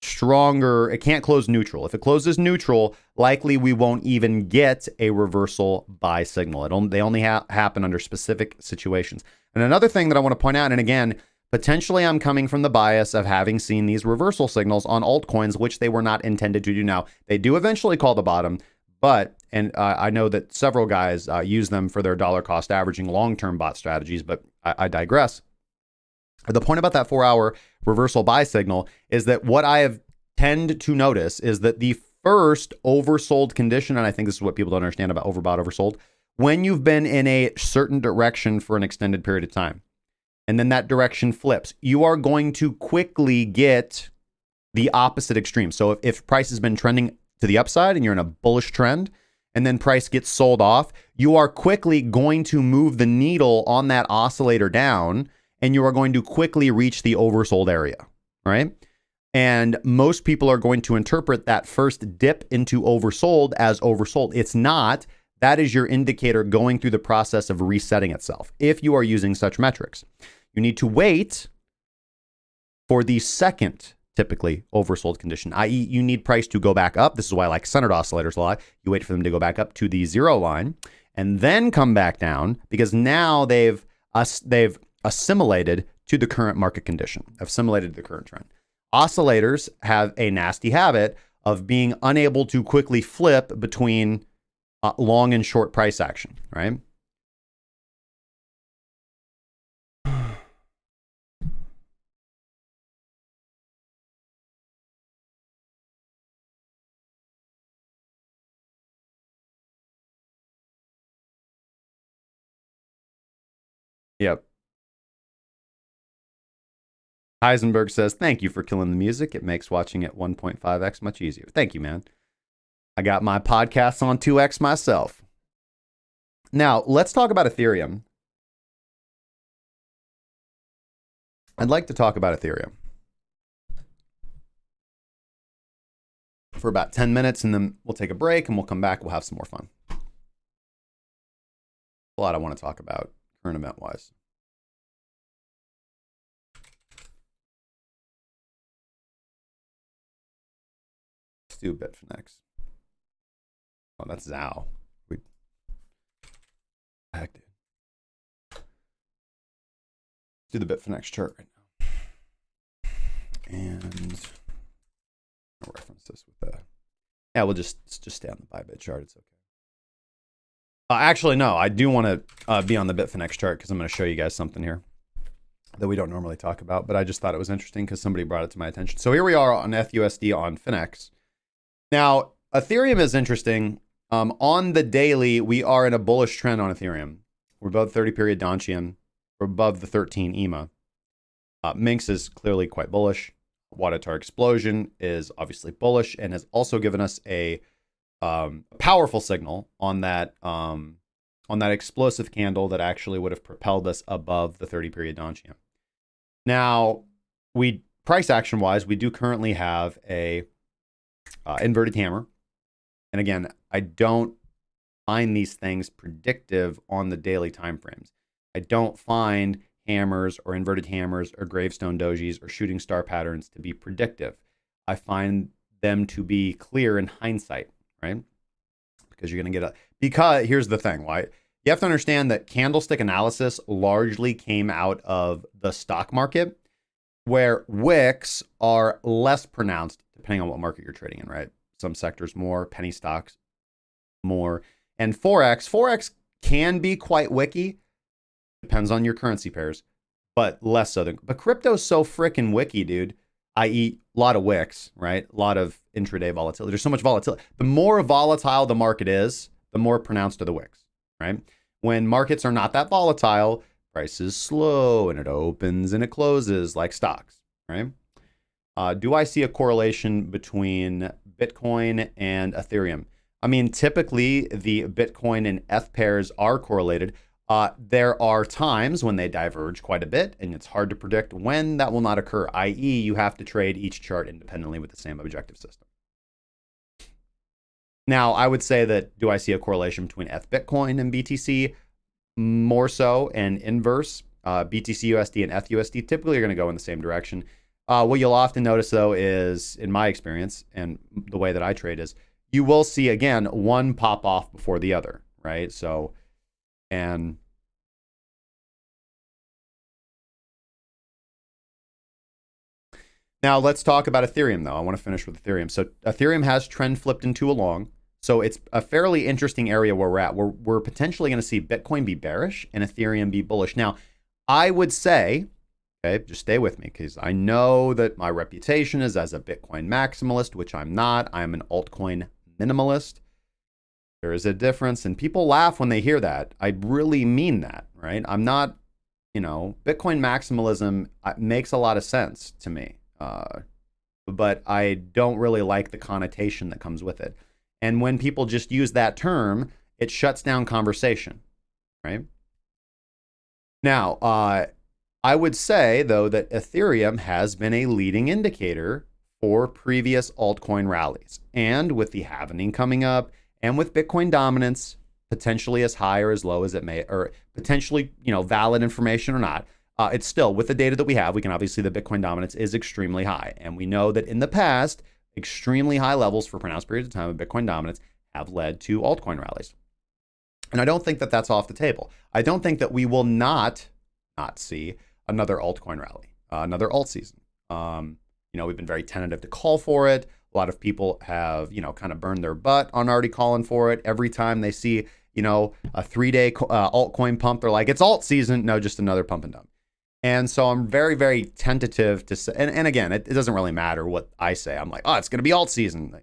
stronger. It can't close neutral. If it closes neutral, likely we won't even get a reversal buy signal. They only happen under specific situations. And another thing that I want to point out, and again, potentially I'm coming from the bias of having seen these reversal signals on altcoins, which they were not intended to do. Now, they do eventually call the bottom, but, and I know that several guys use them for their dollar cost averaging long-term bot strategies, but I digress. The point about that 4-hour reversal buy signal is that what I have tend to notice is that the first oversold condition, and I think this is what people don't understand about overbought, oversold, when you've been in a certain direction for an extended period of time, and then that direction flips, you are going to quickly get the opposite extreme. So if price has been trending to the upside and you're in a bullish trend, and then price gets sold off, you are quickly going to move the needle on that oscillator down, and you are going to quickly reach the oversold area, right? And most people are going to interpret that first dip into oversold as oversold. It's not. That is your indicator going through the process of resetting itself. If you are using such metrics, you need to wait for the second, typically oversold condition, i.e. you need price to go back up. This is why I like centered oscillators a lot. You wait for them to go back up to the 0 line and then come back down, because now they've assimilated to the current market condition, assimilated to the current trend. Oscillators have a nasty habit of being unable to quickly flip between long and short price action, right? Yep. Heisenberg says, thank you for killing the music. It makes watching it 1.5x much easier. Thank you, man. I got my podcast on 2x myself. Now, let's talk about Ethereum. I'd like to talk about Ethereum for about 10 minutes, and then we'll take a break, and we'll come back. We'll have some more fun. A lot I want to talk about current event-wise. Let's do BitMEX. Oh, that's Zao. Heck, dude. Let's do the BitMEX chart right now. And I'll reference this with the... Yeah, we'll just stay on the ByBit chart. It's okay. Actually, no, I do want to be on the BitMEX chart because I'm going to show you guys something here that we don't normally talk about, but I just thought it was interesting because somebody brought it to my attention. So here we are on FUSD on Finex. Now, Ethereum is interesting. On the daily, we are in a bullish trend on Ethereum. We're above 30-period Donchian. We're above the 13 EMA. Minx is clearly quite bullish. Wadatar Explosion is obviously bullish and has also given us a powerful signal on that explosive candle that actually would have propelled us above the 30-period Donchian. Now, price action wise, we do currently have a inverted hammer. And again, I don't find these things predictive on the daily timeframes. I don't find hammers or inverted hammers or gravestone dojis or shooting star patterns to be predictive. I find them to be clear in hindsight, right? Because you're going to get because here's the thing, right? You have to understand that candlestick analysis largely came out of the stock market, where wicks are less pronounced depending on what market you're trading in, right? Some sectors more, penny stocks more, and Forex can be quite wicky, depends on your currency pairs, but less so than. But crypto's so freaking wicky, dude. I.e., a lot of wicks, right? A lot of intraday volatility. There's so much volatility. The more volatile the market is, the more pronounced are the wicks, right? When markets are not that volatile, price is slow and it opens and it closes like stocks, right? Do I see a correlation between Bitcoin and Ethereum? I mean, typically the Bitcoin and ETH pairs are correlated. There are times when they diverge quite a bit, and it's hard to predict when that will not occur, i.e. you have to trade each chart independently with the same objective system. Now, I would say that, do I see a correlation between ETH Bitcoin and BTC? More so, and inverse. BTC USD and ETH USD typically are going to go in the same direction. What you'll often notice, though, is, in my experience, and the way that I trade is, you will see, again, one pop off before the other, right? So, and now let's talk about Ethereum, though. I want to finish with Ethereum. So Ethereum has trend flipped into a long. So it's a fairly interesting area where we're at. We're potentially going to see Bitcoin be bearish and Ethereum be bullish. Now, I would say, okay, just stay with me, because I know that my reputation is as a Bitcoin maximalist, which I'm not. I'm an altcoin minimalist. There is a difference, and people laugh when they hear that. I really mean that, right? I'm not, Bitcoin maximalism makes a lot of sense to me, but I don't really like the connotation that comes with it. And when people just use that term, it shuts down conversation, right? Now, I would say, though, that Ethereum has been a leading indicator for previous altcoin rallies. And with the halvening coming up, and with Bitcoin dominance potentially as high or as low as it may, or potentially, valid information or not, it's still, with the data that we have, we can obviously see that Bitcoin dominance is extremely high. And we know that in the past, extremely high levels for pronounced periods of time of Bitcoin dominance have led to altcoin rallies. And I don't think that that's off the table. I don't think that we will not see another altcoin rally, another alt season. We've been very tentative to call for it. A lot of people have, kind of burned their butt on already calling for it. Every time they see, a 3-day altcoin pump, they're like, it's alt season. No, just another pump and dump. And so I'm very, very tentative to say, and again, it doesn't really matter what I say. I'm like, oh, it's going to be alt season.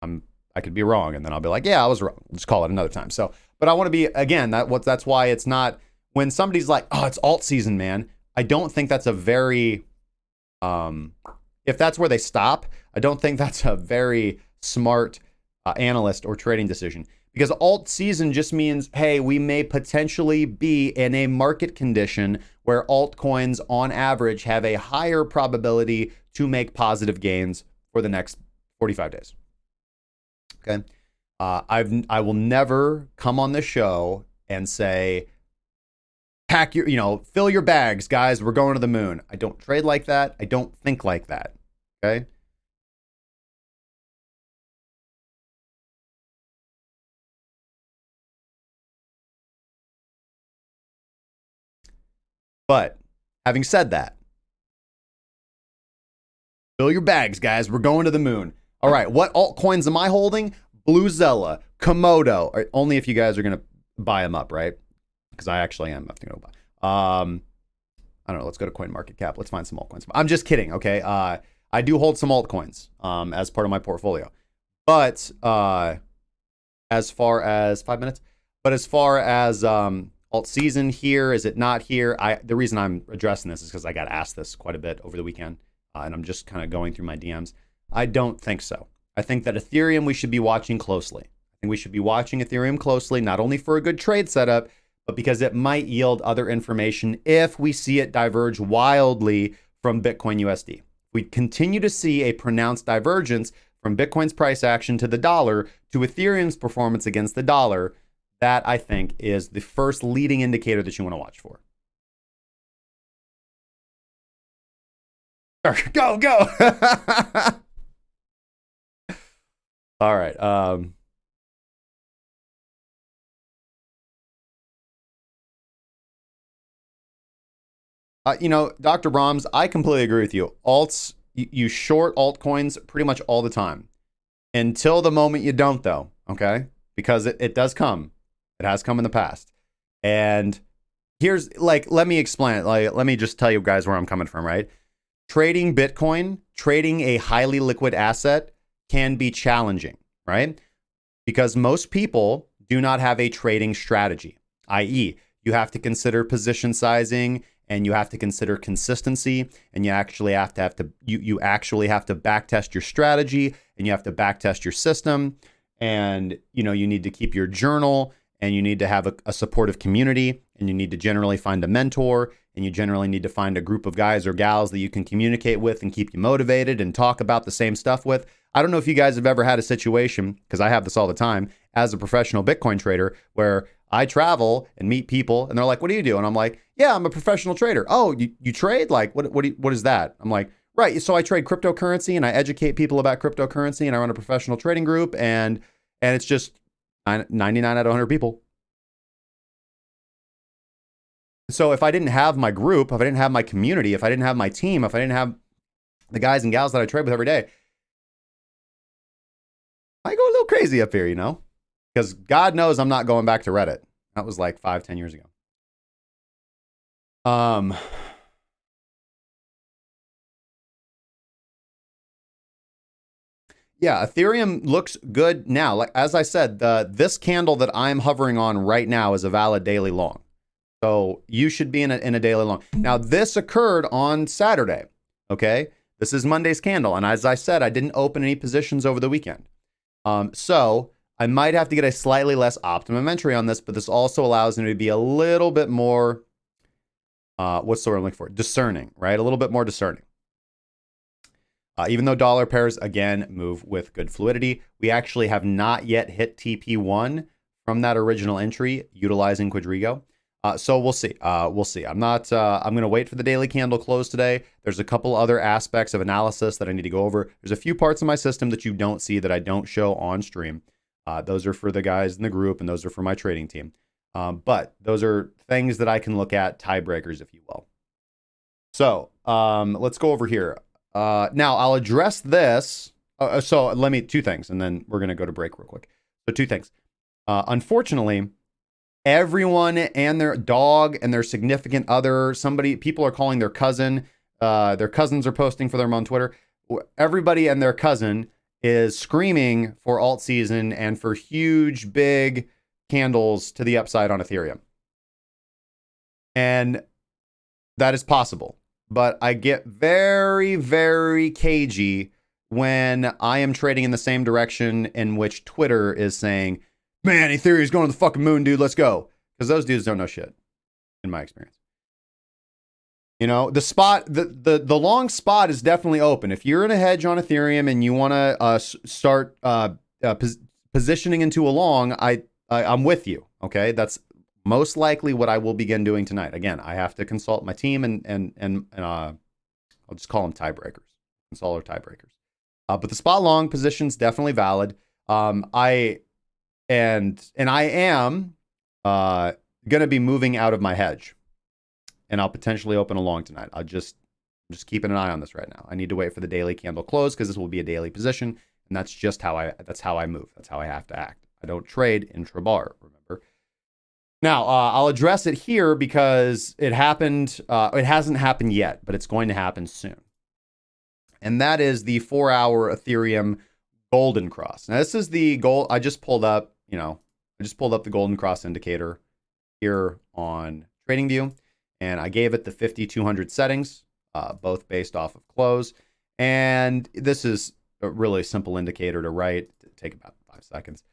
I could be wrong. And then I'll be like, yeah, I was wrong. We'll just call it another time. So, but I want to be, again, that's why it's not, when somebody's like, oh, it's alt season, man. I don't think that's a very, if that's where they stop, I don't think that's a very smart analyst or trading decision. Because alt season just means, hey, we may potentially be in a market condition where altcoins on average have a higher probability to make positive gains for the next 45 days. Okay. I will never come on the show and say, pack your, fill your bags, guys, we're going to the moon. I don't trade like that. I don't think like that. Okay. But having said that, fill your bags, guys. We're going to the moon. All right. What altcoins am I holding? Blue Zella, Komodo. Only if you guys are going to buy them up, right? Because I actually am going to buy. I don't know. Let's go to CoinMarketCap. Let's find some altcoins. I'm just kidding. Okay. I do hold some altcoins as part of my portfolio. But as far as 5 minutes, but as far as alt season here, is it not here? The reason I'm addressing this is because I got asked this quite a bit over the weekend, and I'm just kind of going through my DMs. I don't think so. I think that Ethereum we should be watching closely. I think we should be watching Ethereum closely, not only for a good trade setup, but because it might yield other information if we see it diverge wildly from Bitcoin USD. We continue to see a pronounced divergence from Bitcoin's price action to the dollar to Ethereum's performance against the dollar. That, I think, is the first leading indicator that you want to watch for. Go, go. All right. Dr. Brahms, I completely agree with you. Alts, you short altcoins pretty much all the time. Until the moment you don't, though, okay? Because it does come. It has come in the past. And here's, let me explain it. Let me just tell you guys where I'm coming from, right? Trading Bitcoin, trading a highly liquid asset can be challenging, right? Because most people do not have a trading strategy, i.e., you have to consider position sizing, and you have to consider consistency, and you actually have to you actually have to backtest your strategy, and you have to backtest your system, and you need to keep your journal, and you need to have a supportive community, and you need to generally find a mentor, and you generally need to find a group of guys or gals that you can communicate with and keep you motivated and talk about the same stuff with. I don't know if you guys have ever had a situation, because I have this all the time as a professional Bitcoin trader, where I travel and meet people and they're like, what do you do? And I'm like, yeah, I'm a professional trader. Oh, you trade? Like, what is that? I'm like, right. So I trade cryptocurrency and I educate people about cryptocurrency, and I run a professional trading group, and it's just 99 out of 100 people. So if I didn't have my group, if I didn't have my community, if I didn't have my team, if I didn't have the guys and gals that I trade with every day, I go a little crazy up here, because God knows I'm not going back to Reddit. That was like 5-10 years ago. Yeah, Ethereum looks good now. Like, as I said, this candle that I'm hovering on right now is a valid daily long. So you should be in a daily long. Now, this occurred on Saturday, okay? This is Monday's candle. And as I said, I didn't open any positions over the weekend. So I might have to get a slightly less optimum entry on this, but this also allows me to be a little bit more, what's the word I'm looking for? Discerning, right? A little bit more discerning. Even though dollar pairs, again, move with good fluidity, we actually have not yet hit TP1 from that original entry utilizing Quadriga. So we'll see. We'll see. I'm going to wait for the daily candle close today. There's a couple other aspects of analysis that I need to go over. There's a few parts of my system that you don't see, that I don't show on stream. Those are for the guys in the group, and those are for my trading team. But those are things that I can look at, tiebreakers, if you will. So let's go over here. Now I'll address this. So let me, two things, and then we're going to go to break real quick. So two things. Unfortunately, everyone and their dog and their significant other, people are calling their cousin, their cousins are posting for them on Twitter. Everybody and their cousin is screaming for alt season and for huge, big candles to the upside on Ethereum. And That is possible. But I get very, very cagey when I am trading in the same direction in which Twitter is saying, man, Ethereum's going to the fucking moon, dude, let's go. Because those dudes don't know shit, in my experience. You know, the spot, the long spot is definitely open. If you're in a hedge on Ethereum and you want to start positioning into a long, I'm with you. Okay, that's most likely what I will begin doing tonight. Again, I have to consult my team and I'll just call them tiebreakers, consult or tiebreakers. But the spot long position's definitely valid. I am gonna be moving out of my hedge. And I'll potentially open a long tonight. I'm just keeping an eye on this right now. I need to wait for the daily candle close because this will be a daily position, and that's just how I move. That's how I have to act. I don't trade intra-bar, remember. Now, I'll address it here because it happened. It hasn't happened yet, but it's going to happen soon. And that is the 4-hour Ethereum golden cross. Now, this is the gold. I just pulled up the golden cross indicator here on TradingView. And I gave it the 5200 settings, both based off of close. And this is a really simple indicator to write. It'll take about 5 seconds.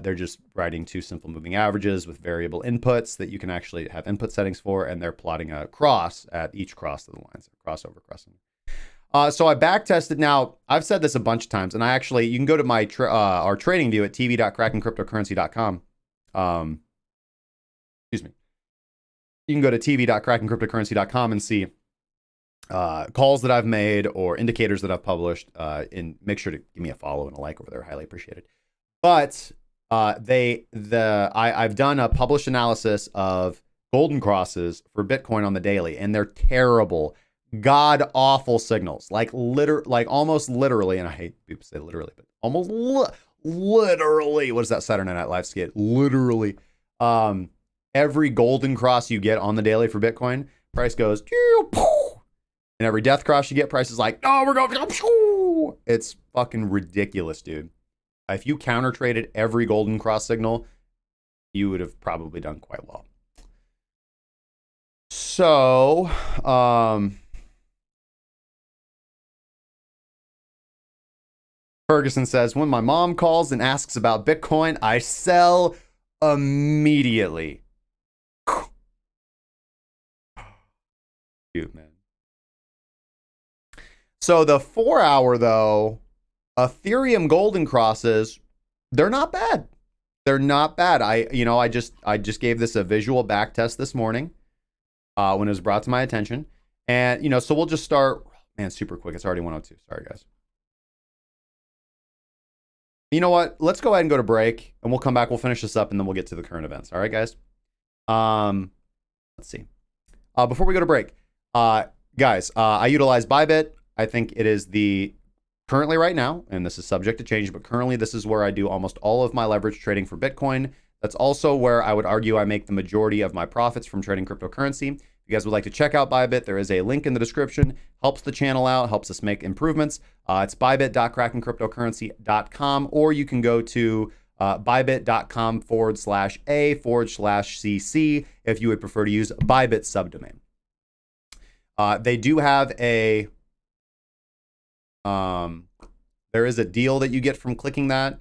They're just writing 2 simple moving averages with variable inputs that you can actually have input settings for. And they're plotting a cross at each cross of the lines, crossover crossing. So I back tested. Now, I've said this a bunch of times, and you can go to my our trading view at tv.krakencryptocurrency.com. Excuse me. You can go to tv.krakencryptocurrency.com and see calls that I've made or indicators that I've published. And make sure to give me a follow and a like over there. Highly appreciated. But I've done a published analysis of golden crosses for Bitcoin on the daily, and they're terrible, god awful signals. Like almost literally, and I hate people say literally, but almost literally. What is that Saturday Night Live skit? Literally. Every golden cross you get on the daily for Bitcoin, price goes, and every death cross you get, price is like, oh, we're going, it's fucking ridiculous, dude. If you counter traded every golden cross signal, you would have probably done quite well. So, Ferguson says, when my mom calls and asks about Bitcoin, I sell immediately. Dude, man. So the 4-hour though, Ethereum golden crosses, they're not bad. They're not bad. I just gave this a visual back test this morning when it was brought to my attention. And so we'll just start, man, super quick. It's already 1:02. Sorry, guys. You know what? Let's go ahead and go to break, and we'll come back. We'll finish this up, and then we'll get to the current events. All right, guys? Let's see. Before we go to break, guys, I utilize ByBit. I think it is currently right now, and this is subject to change, but currently this is where I do almost all of my leverage trading for Bitcoin. That's also where I would argue I make the majority of my profits from trading cryptocurrency. If you guys would like to check out ByBit, there is a link in the description. Helps the channel out, helps us make improvements. It's bybit.krakencryptocurrency.com, or you can go to bybit.com/a/cc if you would prefer to use ByBit subdomain. They do have there is a deal that you get from clicking that.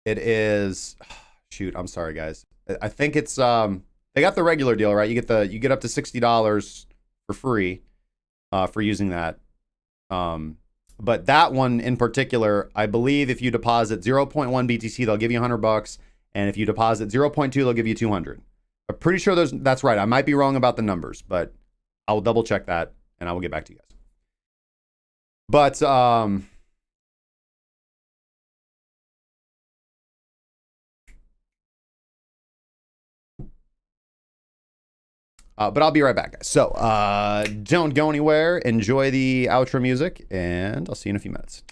It is, shoot, I'm sorry, guys. I think it's, they got the regular deal, right? You get up to $60 for free, for using that. But that one in particular, I believe if you deposit 0.1 BTC, they'll give you $100. And if you deposit 0.2, they'll give you 200. I'm pretty sure that's right. I might be wrong about the numbers, but I will double check that and I will get back to you guys. But, but I'll be right back, guys. So don't go anywhere. Enjoy the outro music, and I'll see you in a few minutes.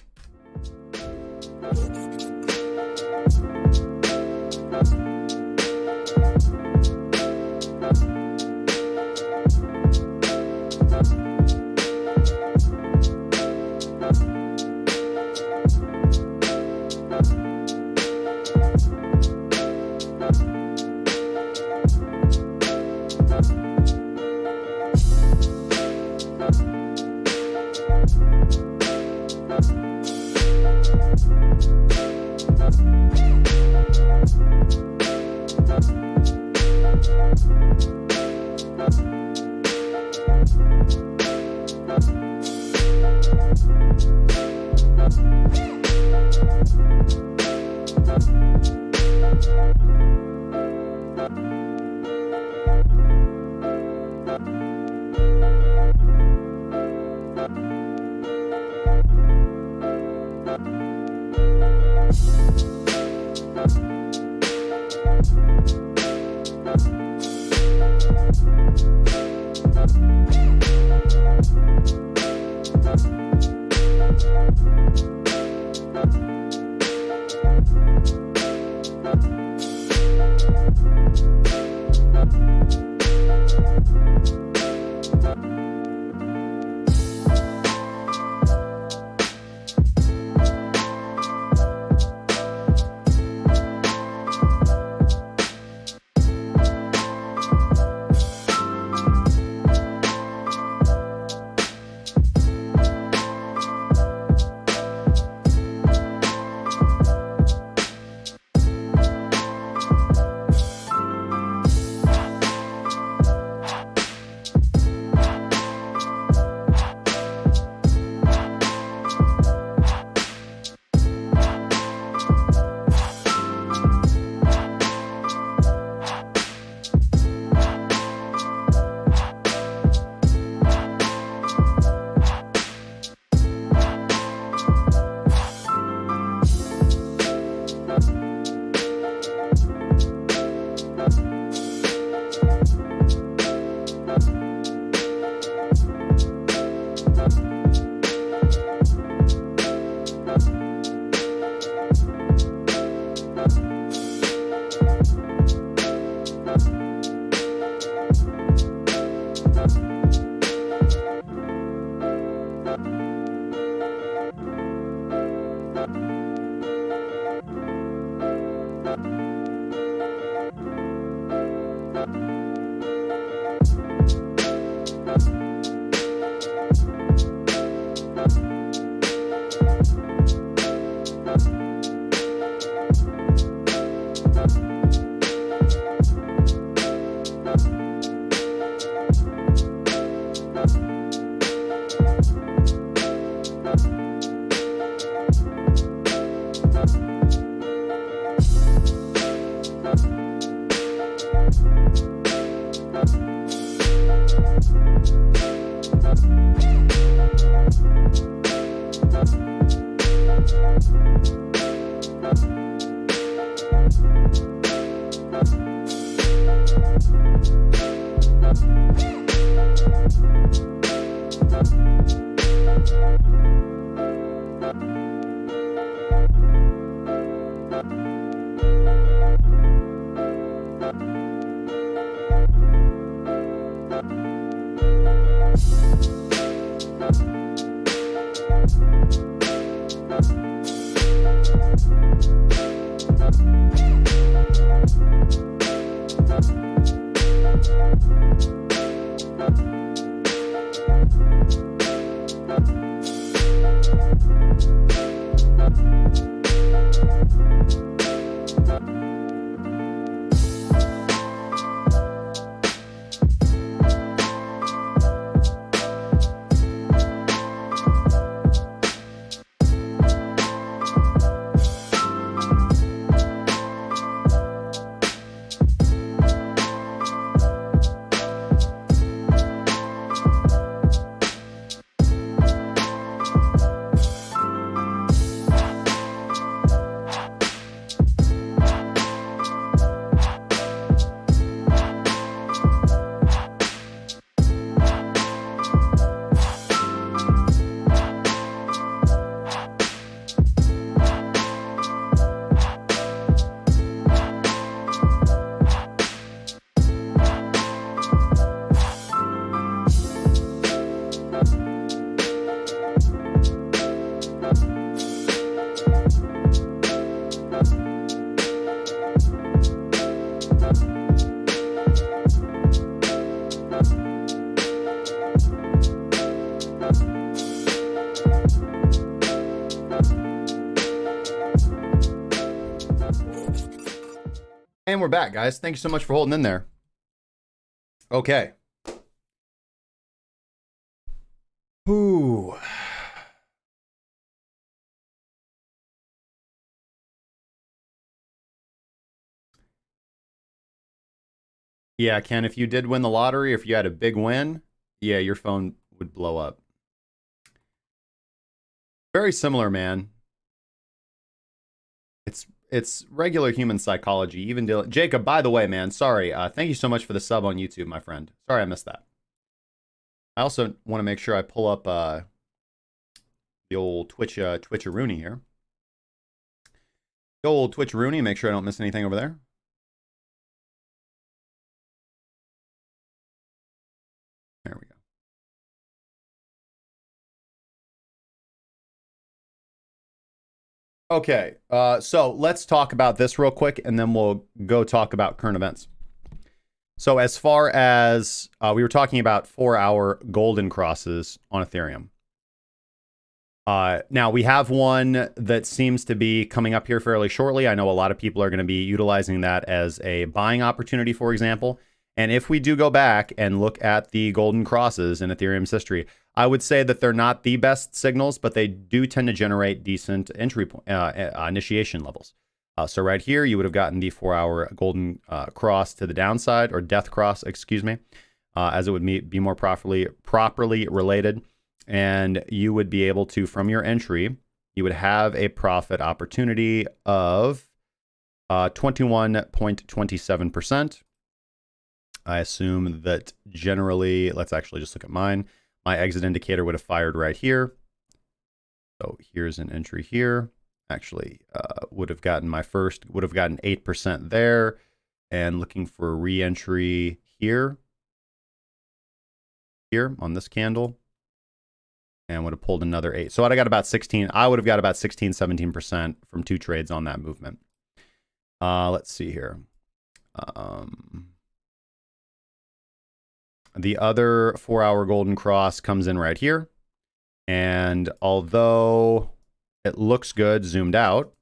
And we're back, guys. Thank you so much for holding in there. Okay. Ooh. Yeah, Ken, if you did win the lottery, if you had a big win, yeah, your phone would blow up. Very similar, man. It's regular human psychology. Even Jacob, by the way, man, sorry. Thank you so much for the sub on YouTube, my friend. Sorry I missed that. I also want to make sure I pull up the old Twitch-a-Rooney here. The old Twitch-a-Rooney, make sure I don't miss anything over there. There we go. Okay, so let's talk about this real quick, and then we'll go talk about current events. So as far as we were talking about 4-hour golden crosses on Ethereum. Now, we have one that seems to be coming up here fairly shortly. I know a lot of people are going to be utilizing that as a buying opportunity, for example. And if we do go back and look at the golden crosses in Ethereum's history, I would say that they're not the best signals, but they do tend to generate decent entry initiation levels. So right here, you would have gotten the 4-hour golden cross to the downside, or death cross, excuse me, as it would be more properly related. And you would be able to, from your entry, you would have a profit opportunity of 21.27%. I assume that generally, let's actually just look at mine. My exit indicator would have fired right here. So here's an entry here. Actually, would have gotten 8% there. And looking for a re-entry here on this candle. And would have pulled another 8. So I got about 16. I would have got about 16, 17% from 2 trades on that movement. Let's see here. The other 4-hour golden cross comes in right here. And although it looks good zoomed out,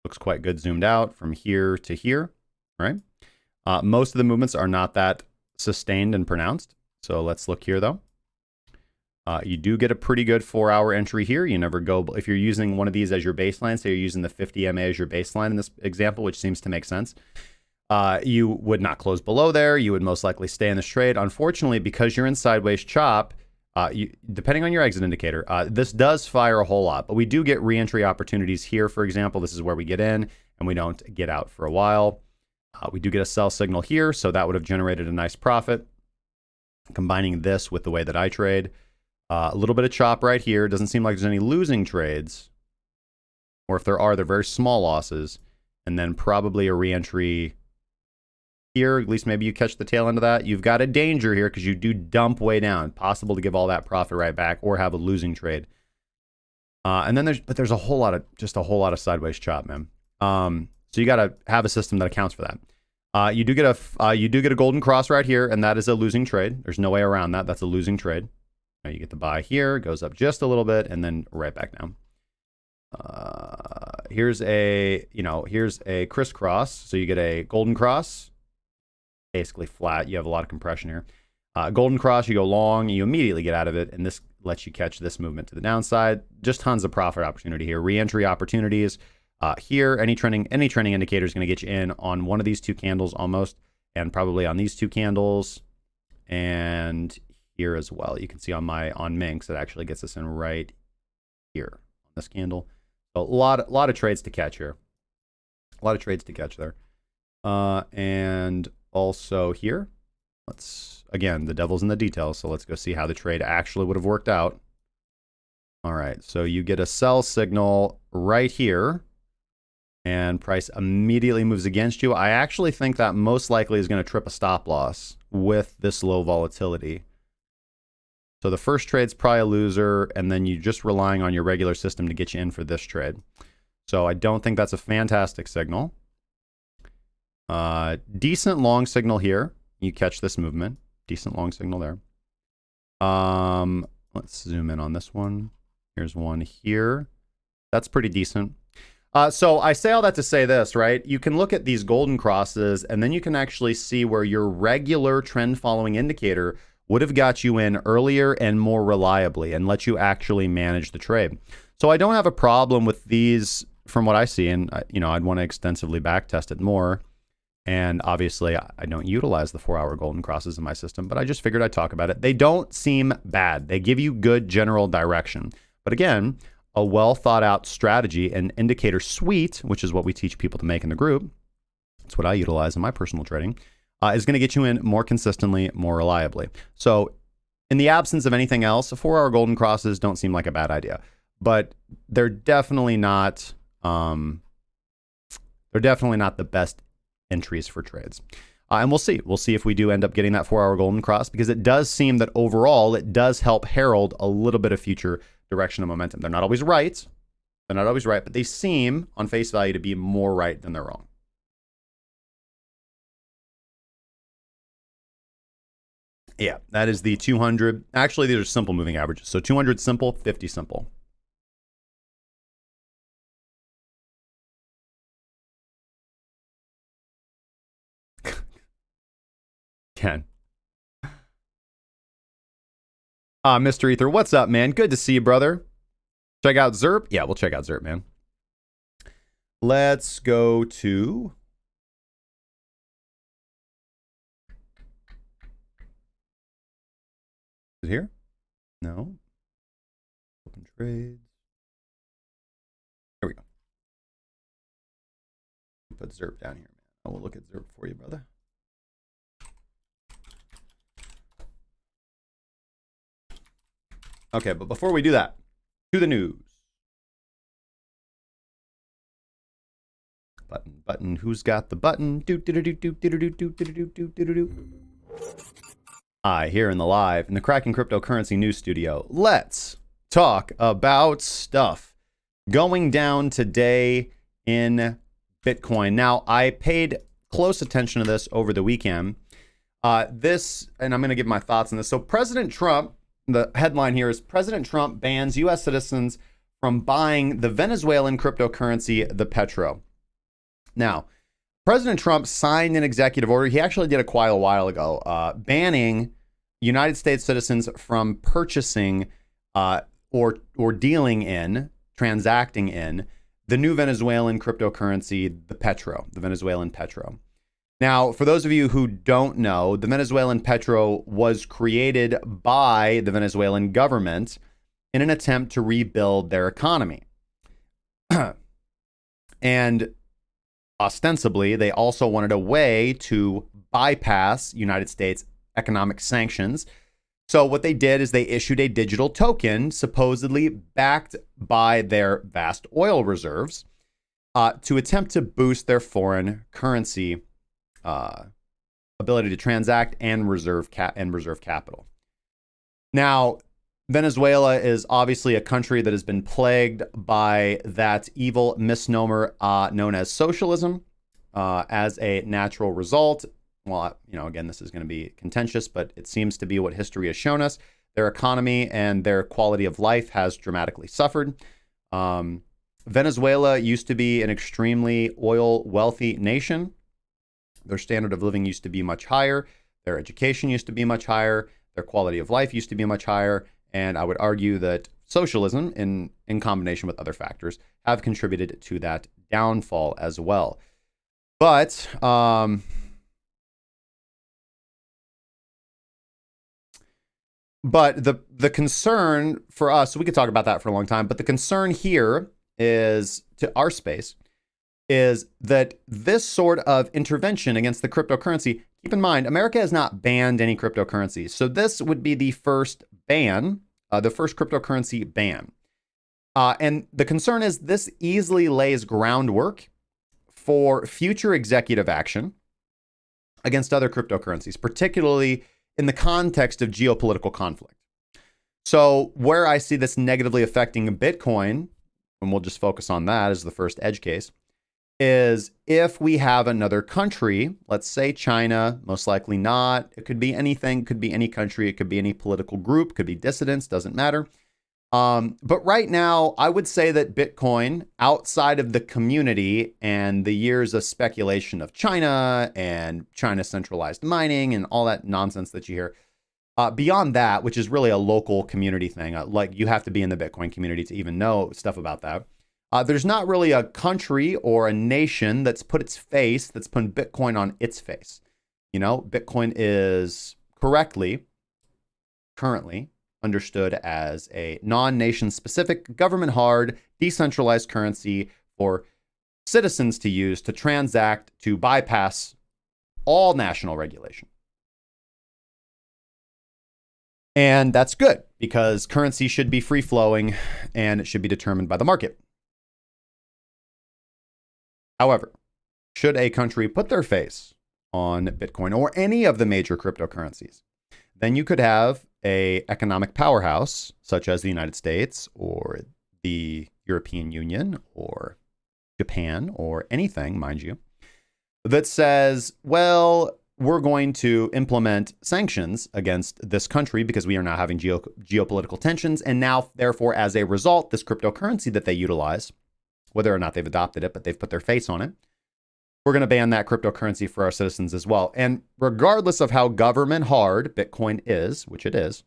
looks quite good zoomed out from here to here, right? Most of the movements are not that sustained and pronounced. So let's look here, though. You do get a pretty good 4-hour entry here. You never go, if you're using one of these as your baseline, say you're using the 50 MA as your baseline in this example, which seems to make sense. You would not close below there. You would most likely stay in this trade. Unfortunately, because you're in sideways chop, depending on your exit indicator, this does fire a whole lot. But we do get re-entry opportunities here, for example. This is where we get in, and we don't get out for a while. We do get a sell signal here, so that would have generated a nice profit. Combining this with the way that I trade. A little bit of chop right here. Doesn't seem like there's any losing trades. Or if there are, they're very small losses. And then probably a re-entry here. At least maybe you catch the tail end of that. You've got a danger here because you do dump way down. Possible to give all that profit right back or have a losing trade. And then there's a whole lot of sideways chop, man. So you got to have a system that accounts for that. You do get a golden cross right here, and that is a losing trade. There's no way around that. That's a losing trade. Now you get the buy here, goes up just a little bit, and then right back down. Here's a crisscross. So you get a golden cross, basically flat. You have a lot of compression here. Golden cross, you go long, you immediately get out of it, and this lets you catch this movement to the downside. Just tons of profit opportunity here. Re-entry opportunities. Here, any trending indicator is going to get you in on one of these 2 candles almost, and probably on these 2 candles, and here as well. You can see on Minx, it actually gets us in right here on this candle. So a lot of trades to catch here. A lot of trades to catch there. And also here, again, the devil's in the details. So let's go see how the trade actually would have worked out. All right, so you get a sell signal right here, and price immediately moves against you. I actually think that most likely is going to trip a stop loss with this low volatility. So the first trade's probably a loser, and then you're just relying on your regular system to get you in for this trade. So I don't think that's a fantastic signal. Decent long signal here. You catch this movement. Decent long signal there. Let's zoom in on this one. Here's one here. That's pretty decent. So I say all that to say this, right? You can look at these golden crosses, and then you can actually see where your regular trend following indicator would have got you in earlier and more reliably and let you actually manage the trade. So I don't have a problem with these from what I see, and I'd want to extensively backtest it more. And obviously, I don't utilize the 4-hour golden crosses in my system, but I just figured I'd talk about it. They don't seem bad. They give you good general direction. But again, a well thought out strategy and indicator suite, which is what we teach people to make in the group, it's what I utilize in my personal trading, is going to get you in more consistently, more reliably. So in the absence of anything else, 4-hour golden crosses don't seem like a bad idea, but they're definitely not the best entries for trades. And we'll see. We'll see if we do end up getting that 4-hour golden cross, because it does seem that overall it does help herald a little bit of future direction and momentum. They're not always right. But they seem on face value to be more right than they're wrong. Yeah, that is the 200. Actually, these are simple moving averages. So 200 simple, 50 simple. Ken. Mr. Ether, what's up, man? Good to see you, brother. Check out ZERP. Yeah, we'll check out ZERP, man. Let's go to... Is it here? No. Open trades. Here we go. Put ZERP down here, man. I will look at ZERP for you, brother. Okay, but before we do that, to the news. Button. Who's got the button? Hi, here in the Kraken Cryptocurrency News Studio. Let's talk about stuff going down today in Bitcoin. Now, I paid close attention to this over the weekend. And I'm going to give my thoughts on this. So President Trump, the headline here is President Trump bans U.S. citizens from buying the Venezuelan cryptocurrency, the Petro. Now, President Trump signed an executive order. He actually did it quite a while ago, banning United States citizens from purchasing or dealing in, transacting in the new Venezuelan cryptocurrency, the Petro, the Venezuelan Petro. Now, for those of you who don't know, the Venezuelan Petro was created by the Venezuelan government in an attempt to rebuild their economy. And ostensibly, they also wanted a way to bypass United States economic sanctions. So what they did is they issued a digital token, supposedly backed by their vast oil reserves, to attempt to boost their foreign currency ability to transact and reserve capital. Now, Venezuela is obviously a country that has been plagued by that evil misnomer known as socialism as a natural result. Well, again, this is going to be contentious, but it seems to be what history has shown us. Their economy and their quality of life has dramatically suffered. Venezuela used to be an extremely oil wealthy nation. Their standard of living used to be much higher. Their education used to be much higher. Their quality of life used to be much higher. And I would argue that socialism, in combination with other factors, have contributed to that downfall as well. But the concern for us, so we could talk about that for a long time, but the concern here is, to our space, is that this sort of intervention against the cryptocurrency, keep in mind, America has not banned any cryptocurrencies. So this would be the first ban, the first cryptocurrency ban. And the concern is this easily lays groundwork for future executive action against other cryptocurrencies, particularly in the context of geopolitical conflict. So where I see this negatively affecting Bitcoin, and we'll just focus on that as the first edge case, is if we have another country, let's say China, most likely not. It could be anything, could be any country, it could be any political group, could be dissidents, doesn't matter. But right now, I would say that Bitcoin, outside of the community and the years of speculation of China and China centralized mining and all that nonsense that you hear, beyond that, which is really a local community thing, like you have to be in the Bitcoin community to even know stuff about that. There's not really a country or a nation that's put Bitcoin on its face. You know, Bitcoin is currently understood as a non-nation specific, government hard, decentralized currency for citizens to use to transact, to bypass all national regulation. And that's good because currency should be free flowing and it should be determined by the market. However, should a country put their face on Bitcoin or any of the major cryptocurrencies, then you could have a economic powerhouse such as the United States or the European Union or Japan or anything, mind you, that says, well, we're going to implement sanctions against this country because we are now having geopolitical tensions. And now, therefore, as a result, this cryptocurrency that they utilize, whether or not they've adopted it, but they've put their face on it, we're going to ban that cryptocurrency for our citizens as well. And regardless of how government hard Bitcoin is, which it is,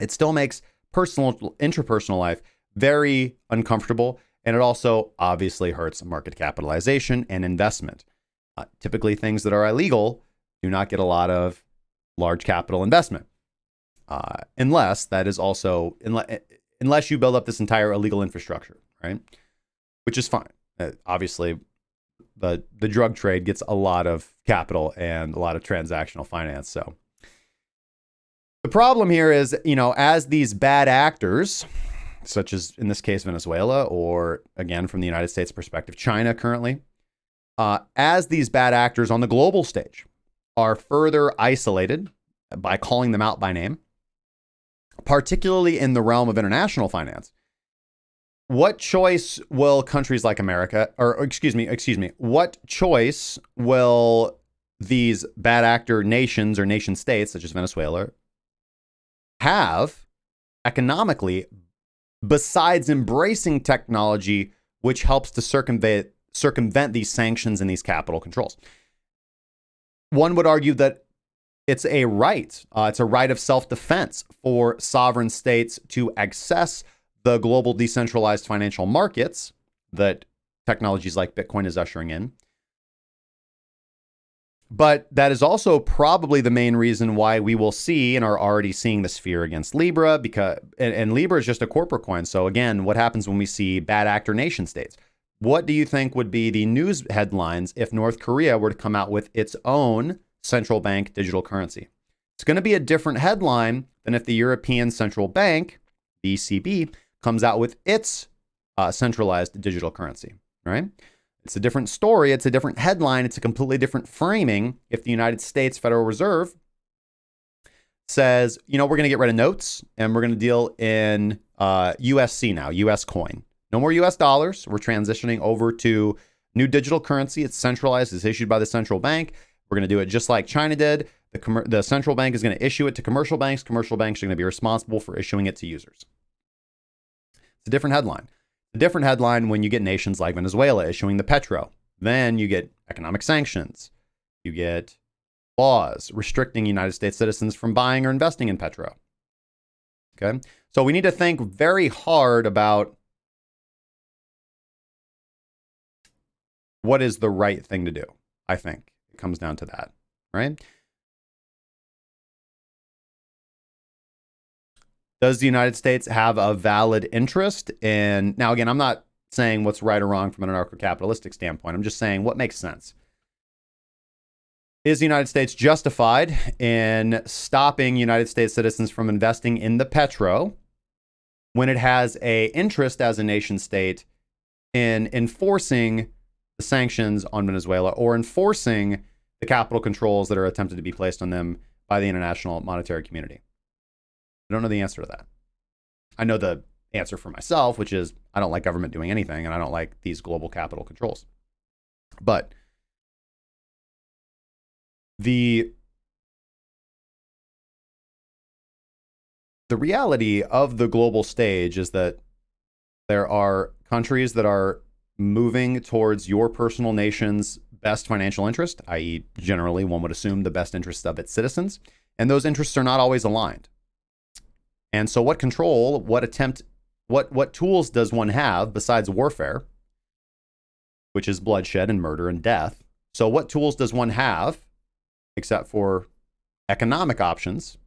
it still makes interpersonal life very uncomfortable. And it also obviously hurts market capitalization and investment. Typically, things that are illegal do not get a lot of large capital investment, unless you build up this entire illegal infrastructure, right? Which is fine. Obviously, the drug trade gets a lot of capital and a lot of transactional finance. So the problem here is, as these bad actors, such as in this case Venezuela, or again from the United States perspective, China currently, as these bad actors on the global stage are further isolated by calling them out by name, particularly in the realm of international finance, what choice will countries like America, what choice will these bad actor nations or nation states, such as Venezuela, have economically besides embracing technology which helps to circumvent these sanctions and these capital controls? One would argue that it's a right. It's a right of self-defense for sovereign states to access the global decentralized financial markets that technologies like Bitcoin is ushering in. But that is also probably the main reason why we will see and are already seeing this fear against Libra, and Libra is just a corporate coin. So again, what happens when we see bad actor nation states? What do you think would be the news headlines if North Korea were to come out with its own central bank digital currency? It's going to be a different headline than if the European Central Bank, the ECB, comes out with its centralized digital currency, right? It's a different story. It's a different headline. It's a completely different framing if the United States Federal Reserve says, we're going to get rid of notes and we're going to deal in USC now, US coin. No more US dollars. We're transitioning over to new digital currency. It's centralized. It's issued by the central bank. We're going to do it just like China did. The central bank is going to issue it to commercial banks. Commercial banks are going to be responsible for issuing it to users. It's a different headline. A different headline when you get nations like Venezuela issuing the petro. Then you get economic sanctions. You get laws restricting United States citizens from buying or investing in petro. Okay? So we need to think very hard about what is the right thing to do. I think it comes down to that, right? Does the United States have a valid interest in... Now, again, I'm not saying what's right or wrong from an anarcho-capitalistic standpoint. I'm just saying what makes sense. Is the United States justified in stopping United States citizens from investing in the petro when it has an interest as a nation state in enforcing the sanctions on Venezuela or enforcing the capital controls that are attempted to be placed on them by the international monetary community? I don't know the answer to that. I know the answer for myself, which is I don't like government doing anything, and I don't like these global capital controls. But the the reality of the global stage is that there are countries that are moving towards your personal nation's best financial interest, i.e., generally, one would assume the best interests of its citizens, and those interests are not always aligned. And so what control, what tools does one have besides warfare, which is bloodshed and murder and death? So what tools does one have, except for economic options,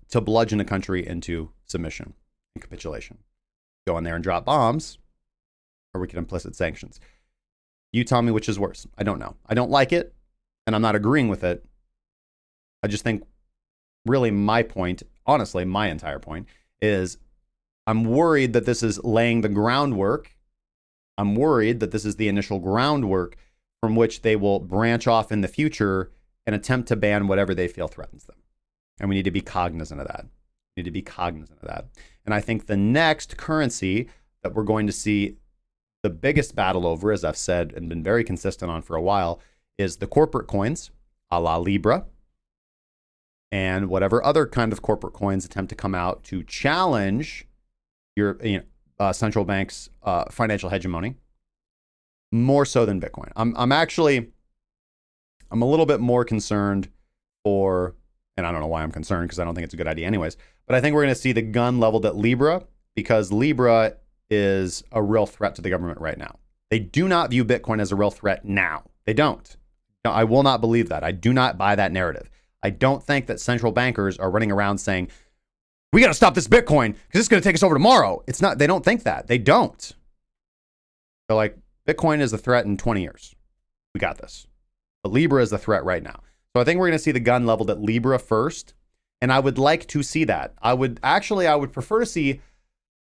to bludgeon a country into submission and capitulation? Go in there and drop bombs, or we can implicit sanctions. You tell me which is worse. I don't know. I don't like it, and I'm not agreeing with it. I just think, really, my point, honestly, my entire point, is I'm worried that this is laying the groundwork. I'm worried that this is the initial groundwork from which they will branch off in the future and attempt to ban whatever they feel threatens them. And we need to be cognizant of that. We need to be cognizant of that. And I think the next currency that we're going to see the biggest battle over, as I've said and been very consistent on for a while, is the corporate coins, a la Libra, and whatever other kind of corporate coins attempt to come out to challenge your central bank's financial hegemony, more so than Bitcoin. I'm a little bit more concerned for, and I don't know why I'm concerned because I don't think it's a good idea anyways, but I think we're going to see the gun leveled at Libra, because Libra is a real threat to the government right now. They do not view Bitcoin as a real threat now. They don't. No, I will not believe that. I do not buy that narrative. I don't think that central bankers are running around saying, we got to stop this Bitcoin because it's going to take us over tomorrow. It's not, they don't think that. They don't. They're like, Bitcoin is a threat in 20 years. We got this. But Libra is the threat right now. So I think we're going to see the gun leveled at Libra first. And I would like to see that. I would prefer to see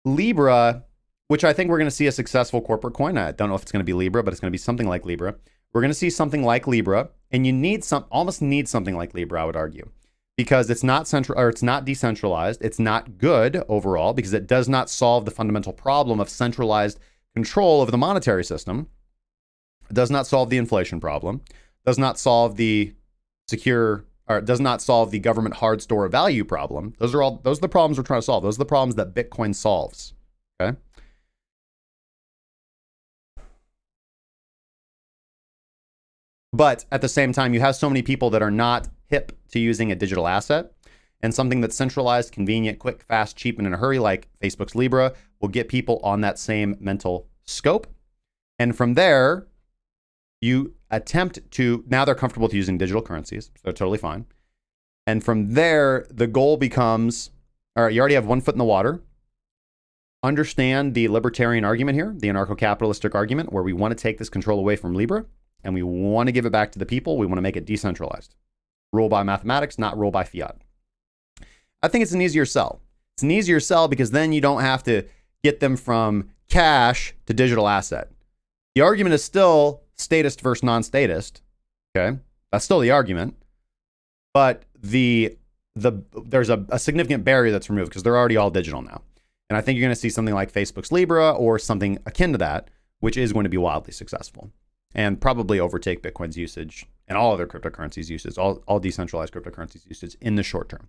Libra, which I think we're going to see a successful corporate coin. I don't know if it's going to be Libra, but it's going to be something like Libra. We're going to see something like Libra, and you almost need something like Libra, I would argue, because it's not it's not decentralized. It's not good overall because it does not solve the fundamental problem of centralized control of the monetary system. It does not solve the inflation problem. Does not solve the does not solve the government hard store of value problem. Those are the problems we're trying to solve. Those are the problems that Bitcoin solves. Okay. But at the same time, you have so many people that are not hip to using a digital asset, and something that's centralized, convenient, quick, fast, cheap, and in a hurry, like Facebook's Libra, will get people on that same mental scope. And from there, you attempt to, now they're comfortable with using digital currencies, so they're totally fine. And from there, the goal becomes, all right, you already have one foot in the water. Understand the libertarian argument here, the anarcho-capitalistic argument, where we want to take this control away from Libra, and we want to give it back to the people. We want to make it decentralized. Rule by mathematics, not rule by fiat. I think it's an easier sell. It's an easier sell because then you don't have to get them from cash to digital asset. The argument is still statist versus non-statist. Okay, that's still the argument, but there's a significant barrier that's removed because they're already all digital now. And I think you're going to see something like Facebook's Libra or something akin to that, which is going to be wildly successful and probably overtake Bitcoin's usage and all other cryptocurrencies usage, all decentralized cryptocurrencies usage in the short term.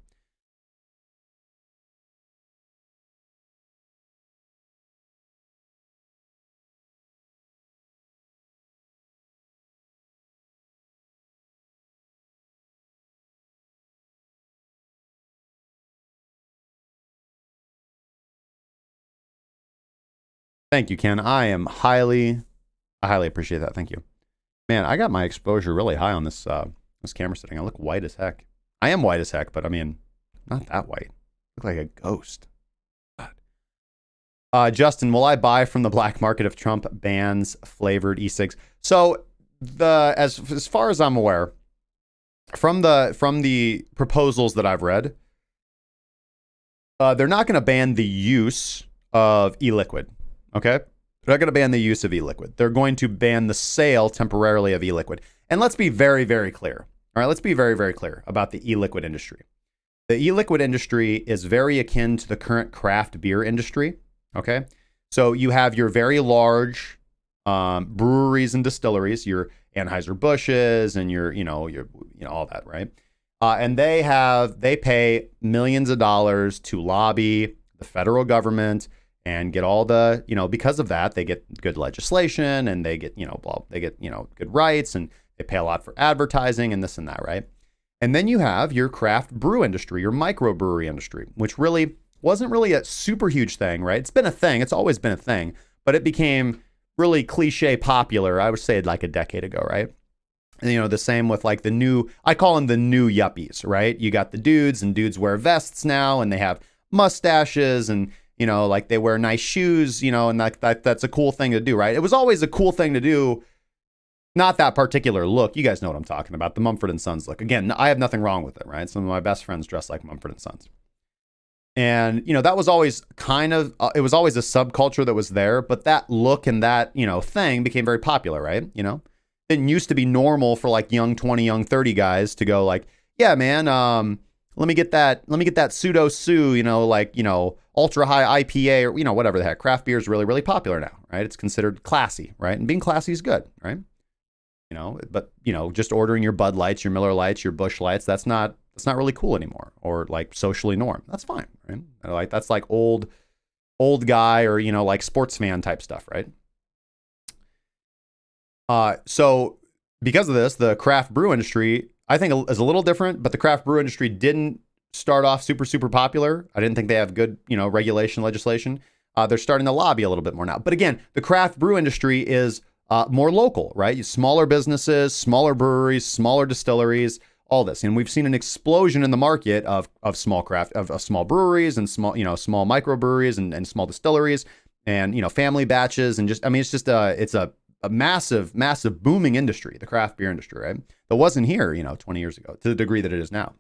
Thank you, Ken. I highly appreciate that. Thank you. Man, I got my exposure really high on this camera setting. I look white as heck. I am white as heck, but I mean, not that white. I look like a ghost. God. Justin, will I buy from the black market if Trump bans flavored e-cigs? So as far as I'm aware, from the proposals that I've read, they're not going to ban the use of e-liquid. Okay? They're not going to ban the use of e-liquid. They're going to ban the sale temporarily of e-liquid. And let's be very, very clear. All right, let's be very, very clear about the e-liquid industry. The e-liquid industry is very akin to the current craft beer industry. Okay? So you have your very large breweries and distilleries, your Anheuser-Busch's and your all that, right? And they pay millions of dollars to lobby the federal government and get all the, because of that, they get good legislation and they get, good rights, and they pay a lot for advertising and this and that, right? And then you have your craft brew industry, your microbrewery industry, which really wasn't really a super huge thing, right? It's been a thing. It's always been a thing, but it became really cliche popular, I would say, like a decade ago, right? And, the same with like I call them the new yuppies, right? You got the dudes, and dudes wear vests now, and they have mustaches, and, like they wear nice shoes, and that's a cool thing to do, right? It was always a cool thing to do. Not that particular look. You guys know what I'm talking about. The Mumford & Sons look. Again, I have nothing wrong with it, right? Some of my best friends dress like Mumford & Sons. And, that was always it was always a subculture that was there, but that look and that, thing became very popular, right? It used to be normal for like young 20, young 30 guys to go like, yeah, man, let me get that pseudo sue, ultra high IPA or, whatever the heck. Craft beer is really, really popular now, right? It's considered classy, right? And being classy is good, right? But, just ordering your Bud Lights, your Miller Lights, your Busch Lights, that's not really cool anymore, or like socially norm. That's fine, right? Like that's like old guy or, like sports fan type stuff, right? So because of this, the craft brew industry, I think, is a little different, but the craft brew industry didn't start off super, super popular. I didn't think they have good, regulation legislation. They're starting to lobby a little bit more now. But again, the craft brew industry is more local, right? Smaller businesses, smaller breweries, smaller distilleries, all this. And we've seen an explosion in the market of small craft, of small breweries and small microbreweries and small distilleries and, family batches. And it's a massive, massive booming industry, the craft beer industry, right? That wasn't here, 20 years ago to the degree that it is now.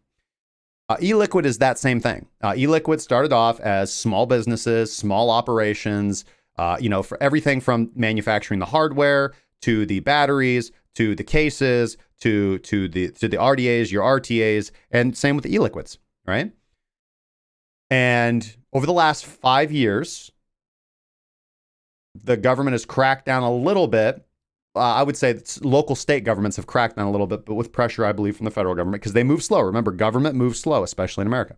E-liquid is that same thing. E-liquid started off as small businesses, small operations, for everything from manufacturing the hardware to the batteries, to the cases, to the RDAs, your RTAs, and same with the e-liquids, right? And over the last 5 years, the government has cracked down a little bit. I would say that local state governments have cracked down a little bit, but with pressure, I believe, from the federal government, because they move slow. Remember, government moves slow, especially in America.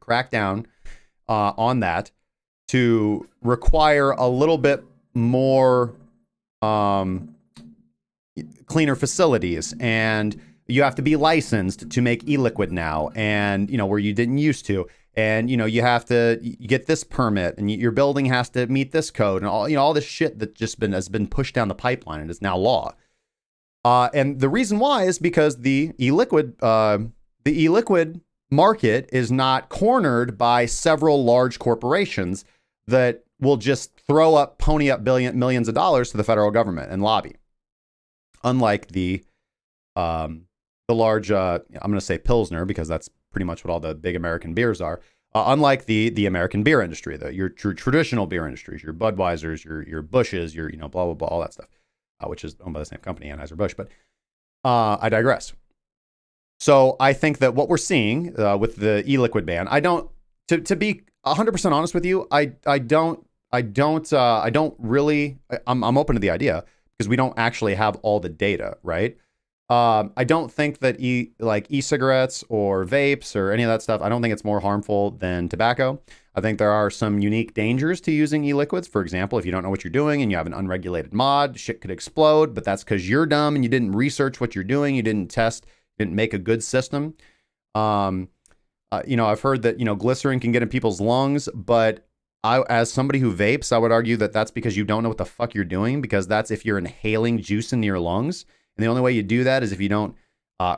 Crack down on that to require a little bit more cleaner facilities, and you have to be licensed to make e-liquid now, and where you didn't used to, and you have to get this permit, and your building has to meet this code, and all this shit that has been pushed down the pipeline and is now law. And the reason why is because the e-liquid market is not cornered by several large corporations that will just pony up millions of dollars to the federal government and lobby. Unlike the large, I'm going to say Pilsner, because that's pretty much what all the big American beers are. Unlike the American beer industry, your traditional beer industries, your Budweisers, your Bushes, your blah blah blah, all that stuff, which is owned by the same company, Anheuser-Busch. But I digress. So I think that what we're seeing with the e-liquid ban, to be 100% honest with you, I'm open to the idea, because we don't actually have all the data, right? I don't think that e-cigarettes or vapes or any of that stuff, I don't think it's more harmful than tobacco. I think there are some unique dangers to using e-liquids. For example, if you don't know what you're doing and you have an unregulated mod, shit could explode, but that's because you're dumb and you didn't research what you're doing. You didn't test, didn't make a good system. I've heard that, glycerin can get in people's lungs, but as somebody who vapes, I would argue that that's because you don't know what the fuck you're doing, because that's if you're inhaling juice into your lungs. And the only way you do that is if you don't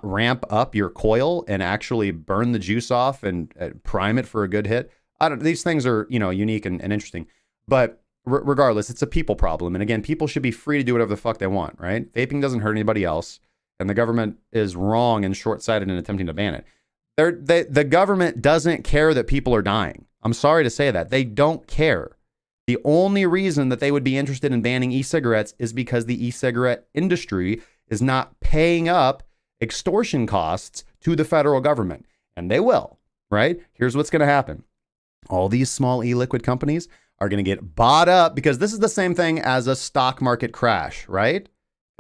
ramp up your coil and actually burn the juice off and prime it for a good hit. These things are, unique and interesting, but regardless, it's a people problem. And again, people should be free to do whatever the fuck they want, right? Vaping doesn't hurt anybody else, and the government is wrong and short-sighted in attempting to ban it. The government doesn't care that people are dying. I'm sorry to say that. They don't care. The only reason that they would be interested in banning e-cigarettes is because the e-cigarette industry is not paying up extortion costs to the federal government. And they will, right? Here's what's going to happen. All these small e-liquid companies are going to get bought up, because this is the same thing as a stock market crash, right?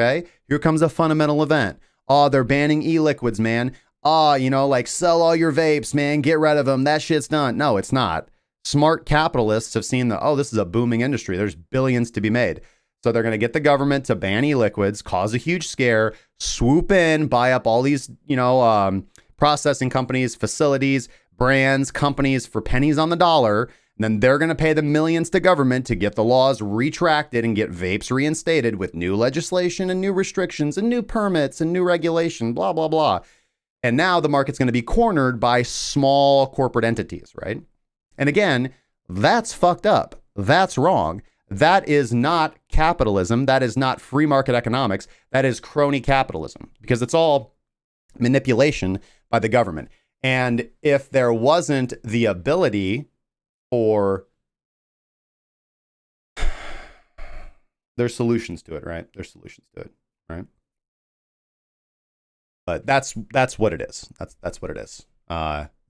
Okay. Here comes a fundamental event. Oh, they're banning e-liquids, man. like sell all your vapes, man, get rid of them. That shit's done. No, it's not. Smart capitalists have seen that, this is a booming industry. There's billions to be made. So they're going to get the government to ban e-liquids, cause a huge scare, swoop in, buy up all these, processing companies, facilities, brands, companies for pennies on the dollar. And then they're going to pay the millions to government to get the laws retracted and get vapes reinstated with new legislation and new restrictions and new permits and new regulation, blah, blah, blah. And now the market's going to be cornered by small corporate entities, right? And again, that's fucked up. That's wrong. That is not capitalism. That is not free market economics. That is crony capitalism, because it's all manipulation by the government. And if there wasn't the ability for, there's solutions to it, right? There's solutions to it, right? But that's what it is. That's what it is.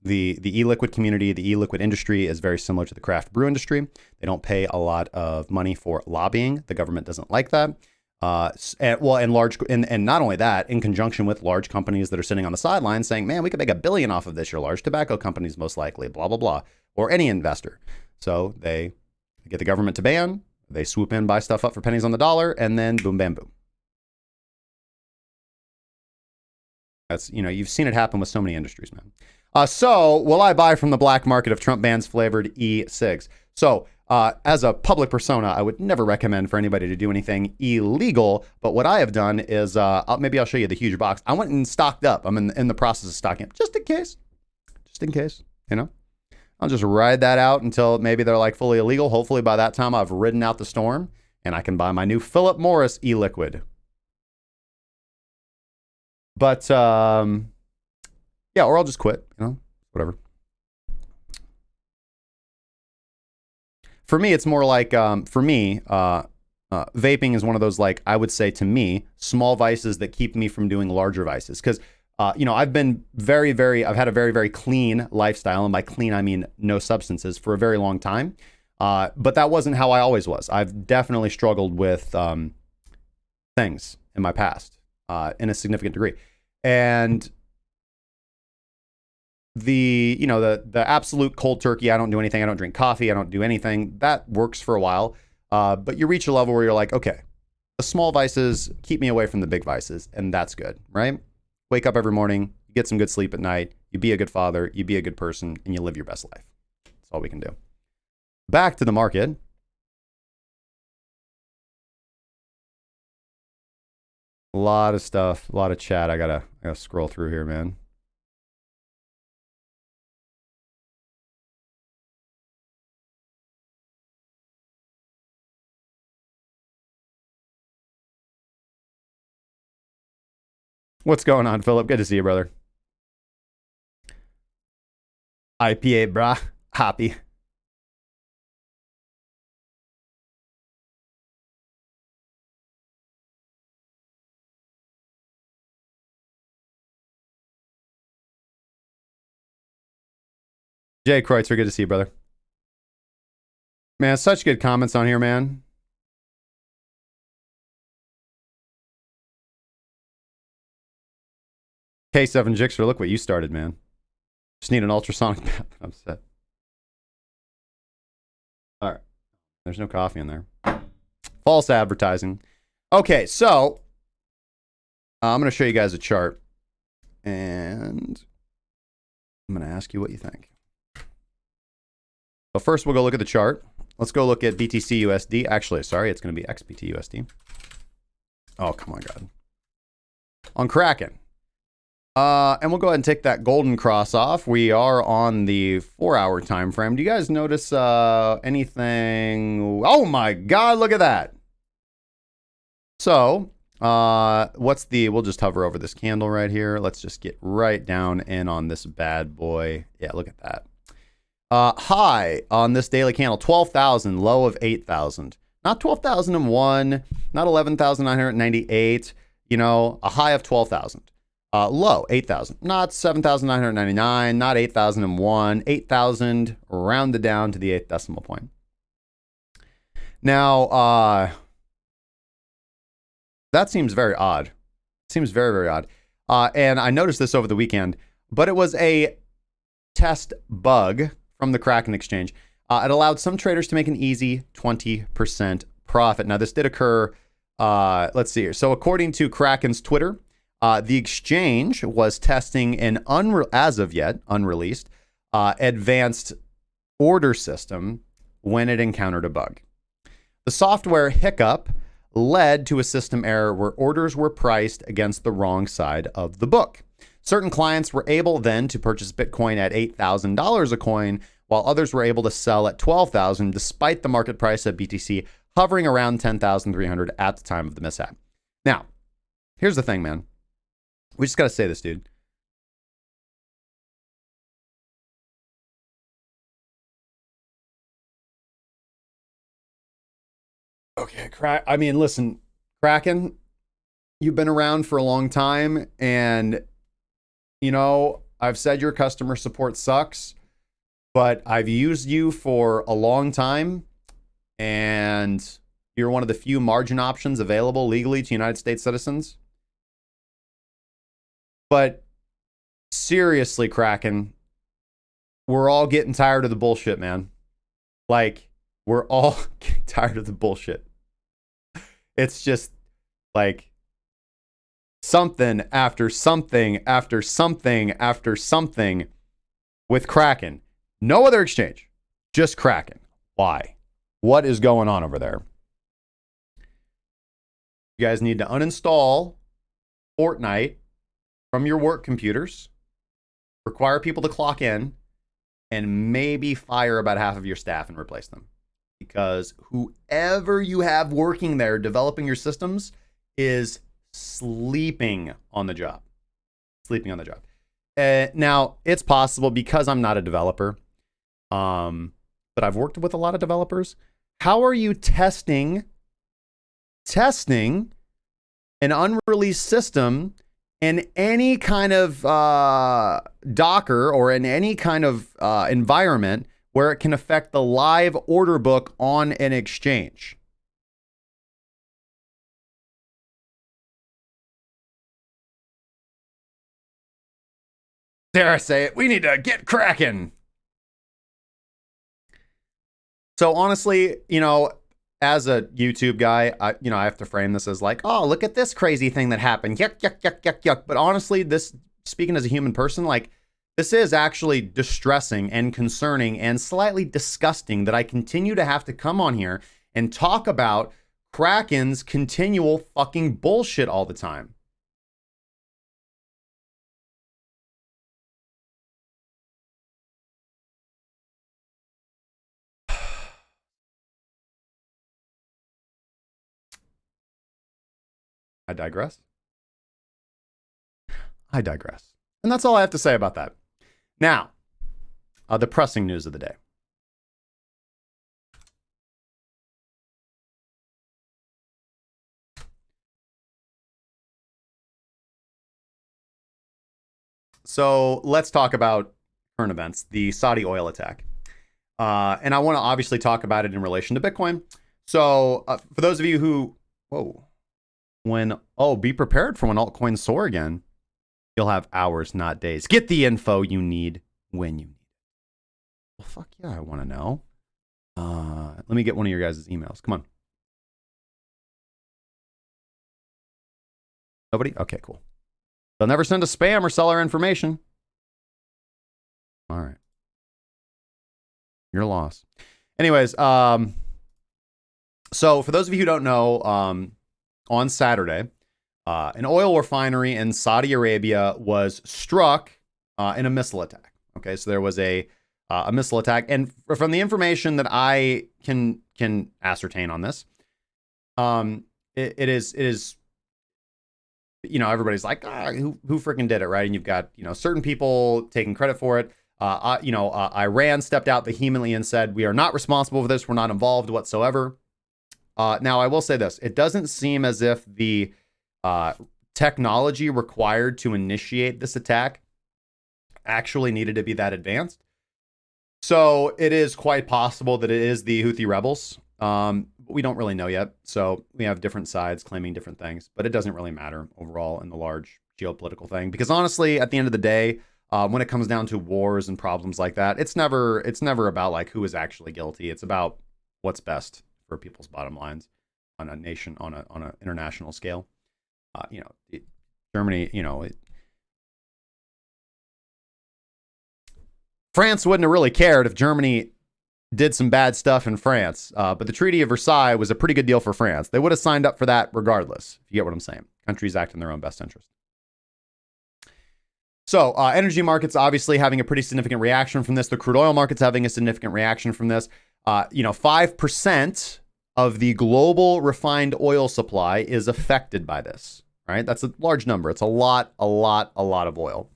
The e-liquid community, the e-liquid industry is very similar to the craft brew industry. They don't pay a lot of money for lobbying. The government doesn't like that. And not only that, in conjunction with large companies that are sitting on the sidelines saying, man, we could make $1 billion off of this. Your large tobacco companies, most likely, blah, blah, blah, or any investor. So they get the government to ban, they swoop in, buy stuff up for pennies on the dollar, and then boom, bam, boom. That's, you've seen it happen with so many industries, man. So will I buy from the black market if Trump bans flavored e-cigs? So as a public persona, I would never recommend for anybody to do anything illegal. But what I have done is maybe I'll show you the huge box. I went and stocked up. I'm in the process of stocking up just in case, I'll just ride that out until maybe they're like fully illegal. Hopefully by that time I've ridden out the storm and I can buy my new Philip Morris e-liquid. But yeah, or I'll just quit, whatever. For me, it's more like, vaping is one of those, like, I would say to me, small vices that keep me from doing larger vices. Because, I've been I've had a very, very clean lifestyle. And by clean, I mean no substances for a very long time. But that wasn't how I always was. I've definitely struggled with things in my past in a significant degree. And the absolute cold turkey, I don't do anything, I don't drink coffee, I don't do anything, that works for a while. But you reach a level where you're like, okay, the small vices keep me away from the big vices, and that's good, right? Wake up every morning, you get some good sleep at night, you be a good father, you be a good person, and you live your best life. That's all we can do. Back to the market. A lot of stuff, a lot of chat. I gotta scroll through here, man. What's going on, Philip? Good to see you, brother. IPA, brah. Happy. Jay Kreutzer, good to see you, brother. Man, such good comments on here, man. K7 Jixer, look what you started, man. Just need an ultrasonic bath. I'm set. All right. There's no coffee in there. False advertising. Okay, so I'm going to show you guys a chart. And I'm going to ask you what you think. But first, we'll go look at the chart. Let's go look at BTC USD. Actually, sorry, it's going to be XBT USD. Oh, come on, God. On Kraken. And we'll go ahead and take that golden cross off. We are on the 4-hour time frame. Do you guys notice anything? Oh my God, look at that. So, we'll just hover over this candle right here. Let's just get right down in on this bad boy. Yeah, look at that. High on this daily candle, 12,000, low of 8,000. Not 12,001, not 11,998, a high of 12,000. Low, 8,000. Not 7,999, not 8,001, 8,000, rounded down to the 8th decimal point. Now, that seems very odd. Seems very, very odd. And I noticed this over the weekend, but it was a test bug from the Kraken exchange. It allowed some traders to make an easy 20% profit. Now, this did occur, let's see here. So according to Kraken's Twitter, the exchange was testing an as of yet unreleased advanced order system when it encountered a bug. The software hiccup led to a system error where orders were priced against the wrong side of the book. Certain clients were able then to purchase Bitcoin at $8,000 a coin, while others were able to sell at $12,000 despite the market price of BTC hovering around $10,300 at the time of the mishap. Now, here's the thing, man. We just got to say this, dude. Okay, I mean, listen, Kraken, you've been around for a long time, and, you know, I've said your customer support sucks, but I've used you for a long time, and you're one of the few margin options available legally to United States citizens. But seriously, Kraken, we're all getting tired of the bullshit, man. Like, we're all getting tired of the bullshit. It's just like something after something after something after something with Kraken. No other exchange, just Kraken. Why? What is going on over there? You guys need to uninstall Fortnite from your work computers, require people to clock in, and maybe fire about half of your staff and replace them. Because whoever you have working there developing your systems is sleeping on the job. Sleeping on the job. Now, it's possible because I'm not a developer, but I've worked with a lot of developers. How are you testing an unreleased system in any kind of Docker or in any kind of environment where it can affect the live order book on an exchange? Dare I say it, we need to get cracking. So honestly, you know, as a YouTube guy, I have to frame this as like, oh, look at this crazy thing that happened. Yuck, yuck, yuck, yuck, yuck. But honestly, this, speaking as a human person, like, this is actually distressing and concerning and slightly disgusting that I continue to have to come on here and talk about Kraken's continual fucking bullshit all the time. I digress. And that's all I have to say about that. Now, the pressing news of the day. So let's talk about current events, the Saudi oil attack. And I want to obviously talk about it in relation to Bitcoin. So for those of you who, be prepared for when altcoins soar again. You'll have hours, not days. Get the info you need when you need it. Well, fuck yeah, I want to know. Let me get one of your guys' emails. Come on. Nobody? Okay, cool. They'll never send a spam or sell our information. All right. Your loss. Anyways, so for those of you who don't know, on Saturday, an oil refinery in Saudi Arabia was struck in a missile attack. Okay, so there was a missile attack, and from the information that I can ascertain on this, it is everybody's like, who freaking did it, right? And you've got certain people taking credit for it. Iran stepped out vehemently and said, we are not responsible for this. We're not involved whatsoever. Now, I will say this. It doesn't seem as if the technology required to initiate this attack actually needed to be that advanced. So it is quite possible that it is the Houthi rebels. We don't really know yet. So we have different sides claiming different things, but it doesn't really matter overall in the large geopolitical thing. Because honestly, at the end of the day, when it comes down to wars and problems like that, it's never about like who is actually guilty. It's about what's best for people's bottom lines on a nation, on a international scale. Germany, France wouldn't have really cared if Germany did some bad stuff in France, but the Treaty of Versailles was a pretty good deal for France. They would have signed up for that regardless, if you get what I'm saying. Countries act in their own best interest. So energy markets obviously having a pretty significant reaction from this. The crude oil market's having a significant reaction from this. 5% of the global refined oil supply is affected by this, right? That's a large number. It's a lot of oil.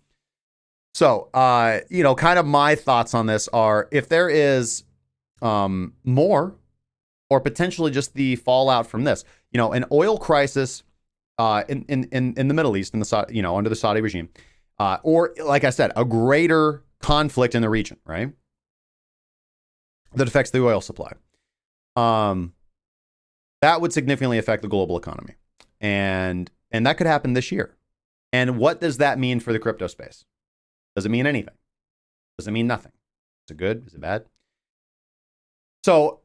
So, kind of my thoughts on this are if there is more or potentially just the fallout from this, an oil crisis in the Middle East, in the under the Saudi regime, or like I said, a greater conflict in the region, right? That affects the oil supply. That would significantly affect the global economy. And that could happen this year. And what does that mean for the crypto space? Does it mean anything? Does it mean nothing? Is it good? Is it bad? So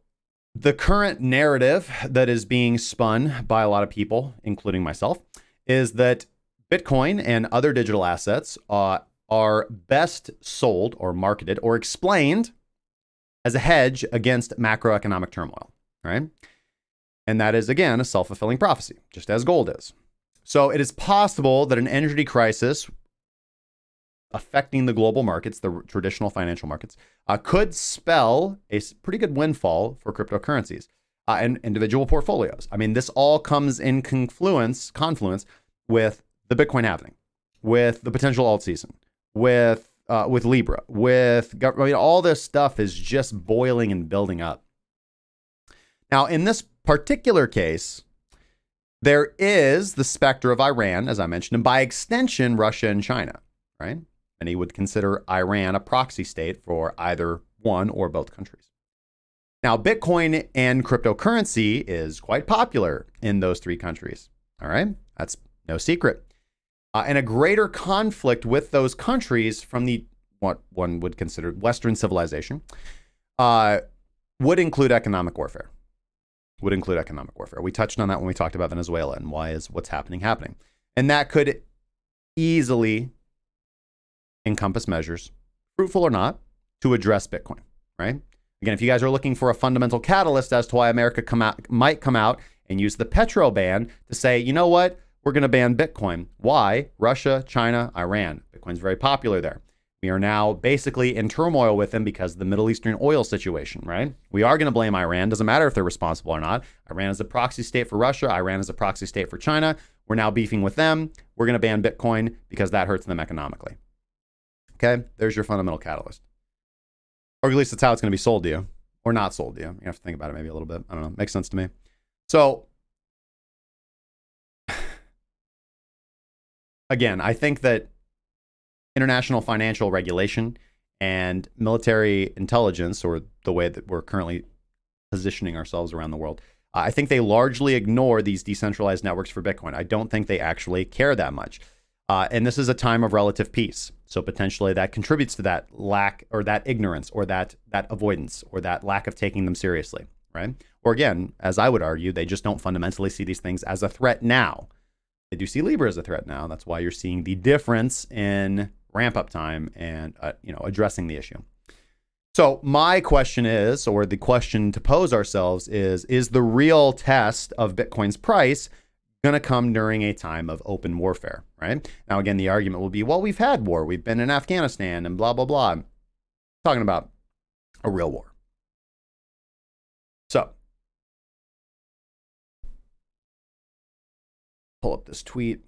the current narrative that is being spun by a lot of people, including myself, is that Bitcoin and other digital assets are best sold or marketed or explained as a hedge against macroeconomic turmoil, right? And that is, again, a self-fulfilling prophecy, just as gold is. So it is possible that an energy crisis affecting the global markets, the traditional financial markets, could spell a pretty good windfall for cryptocurrencies and individual portfolios. I mean, this all comes in confluence with the Bitcoin halving, with the potential alt season, with Libra, all this stuff is just boiling and building up. Now, in this particular case, there is the specter of Iran, as I mentioned, and by extension, Russia and China, right? And he would consider Iran a proxy state for either one or both countries. Now, Bitcoin and cryptocurrency is quite popular in those three countries. All right, that's no secret. And a greater conflict with those countries from what one would consider Western civilization would include economic warfare. We touched on that when we talked about Venezuela and why is what's happening. And that could easily encompass measures, fruitful or not, to address Bitcoin, right? Again, if you guys are looking for a fundamental catalyst as to why America might come out and use the petro ban to say, you know what, we're going to ban Bitcoin. Why? Russia, China, Iran. Bitcoin's very popular there. We are now basically in turmoil with them because of the Middle Eastern oil situation, right? We are going to blame Iran. Doesn't matter if they're responsible or not. Iran is a proxy state for Russia. Iran is a proxy state for China. We're now beefing with them. We're going to ban Bitcoin because that hurts them economically. Okay, there's your fundamental catalyst. Or at least that's how it's going to be sold to you, or not sold to you. You have to think about it maybe a little bit. I don't know. Makes sense to me. So, again, I think that international financial regulation and military intelligence, or the way that we're currently positioning ourselves around the world, I think they largely ignore these decentralized networks for Bitcoin. I don't think they actually care that much. And this is a time of relative peace. So potentially that contributes to that lack or that ignorance or that avoidance or that lack of taking them seriously, right? Or again, as I would argue, they just don't fundamentally see these things as a threat now. They do see Libra as a threat now. That's why you're seeing the difference in ramp up time and addressing the issue. So my question is, or the question to pose ourselves is the real test of Bitcoin's price going to come during a time of open warfare, right? Now, again, the argument will be, well, we've had war. We've been in Afghanistan and blah, blah, blah. I'm talking about a real war. So, pull up this tweet.